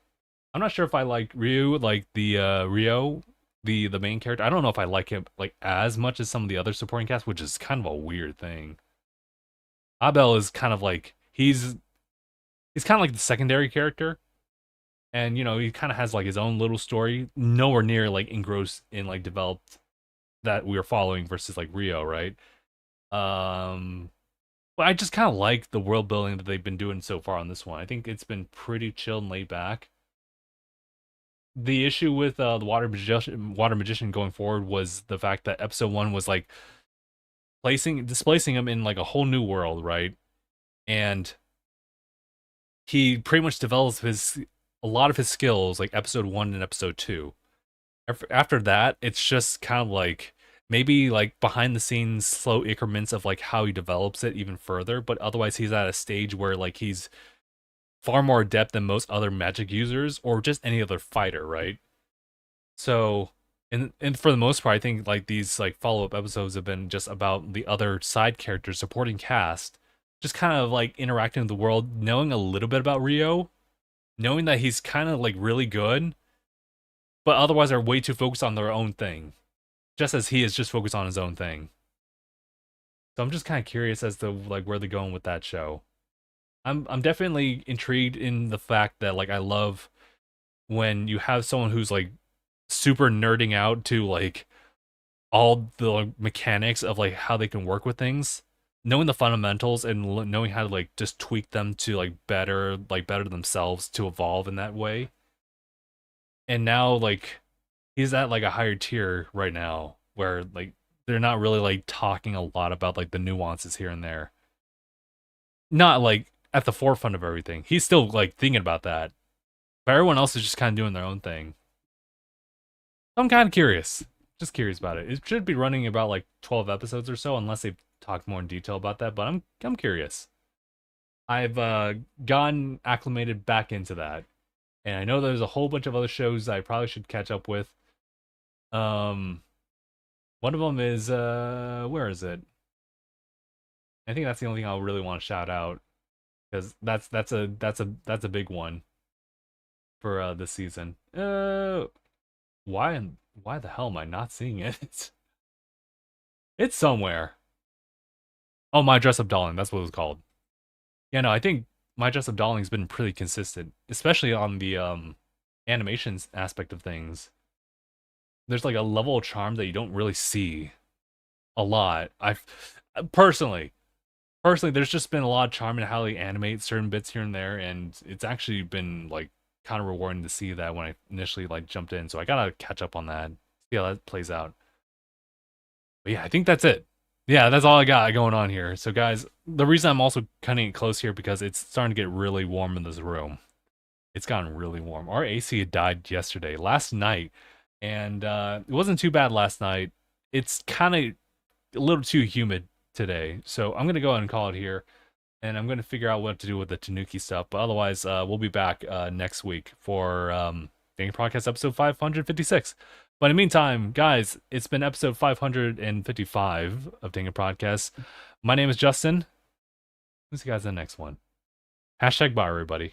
I'm not sure if I like Ryu, like the Rio, the main character. I don't know if I like him like as much as some of the other supporting cast, which is kind of a weird thing. Abel is kind of like he's kind of like the secondary character, and he kind of has like his own little story, nowhere near like engrossed in like developed that we are following versus like Rio, right? Um, but I just kind of like the world building that they've been doing so far on this one. I think it's been pretty chill and laid back. The issue with the water magician going forward was the fact that episode 1 was like displacing him in like a whole new world, right? And he pretty much develops a lot of his skills like episode 1 and episode 2. After that, it's just kind of like maybe like behind the scenes slow increments of like how he develops it even further, but otherwise he's at a stage where like he's far more adept than most other magic users or just any other fighter, right? So, and for the most part, I think like these like follow-up episodes have been just about the other side characters, supporting cast, just kind of like interacting with the world, knowing a little bit about Rio, knowing that he's kind of like really good, but otherwise are way too focused on their own thing. just as he is just focused on his own thing. So I'm just kind of curious as to like where they're going with that show. I'm definitely intrigued in the fact that like I love when you have someone who's like super nerding out to like all the like, mechanics of like how they can work with things, knowing the fundamentals and knowing how to like just tweak them to like better themselves to evolve in that way. And now like he's at like a higher tier right now where like they're not really like talking a lot about like the nuances here and there. Not like at the forefront of everything. He's still like thinking about that. But everyone else is just kind of doing their own thing. I'm kind of curious. Just curious about it. It should be running about like 12 episodes or so, unless they've talked more in detail about that. But I'm curious. I've gotten acclimated back into that, and I know there's a whole bunch of other shows I probably should catch up with. Um, one of them is where is it? I think that's the only thing I'll really want to shout out because that's a big one for this season. Why the hell am I not seeing it? It's somewhere. Oh, My Dress Up Darling. That's what it was called. Yeah, no, I think My Dress Up Darling's been pretty consistent, especially on the animations aspect of things. There's like a level of charm that you don't really see a lot. I've personally, there's just been a lot of charm in how they animate certain bits here and there, and it's actually been like kind of rewarding to see that when I initially like jumped in. So I gotta catch up on that, see how that plays out. But yeah, I think that's it. Yeah, that's all I got going on here. So guys, the reason I'm also cutting it close here because it's starting to get really warm in this room. It's gotten really warm. Our AC had died yesterday, last night, and it wasn't too bad last night. It's kind of a little too humid today, so I'm gonna go ahead and call it here, and I'm gonna figure out what to do with the Tanuki stuff. But otherwise, we'll be back next week for DangIT Prodcast episode 556. But in the meantime, guys, it's been episode 555 of DangIT Prodcast. My name is Justin. We'll see you guys in the next one. Hashtag bye, everybody.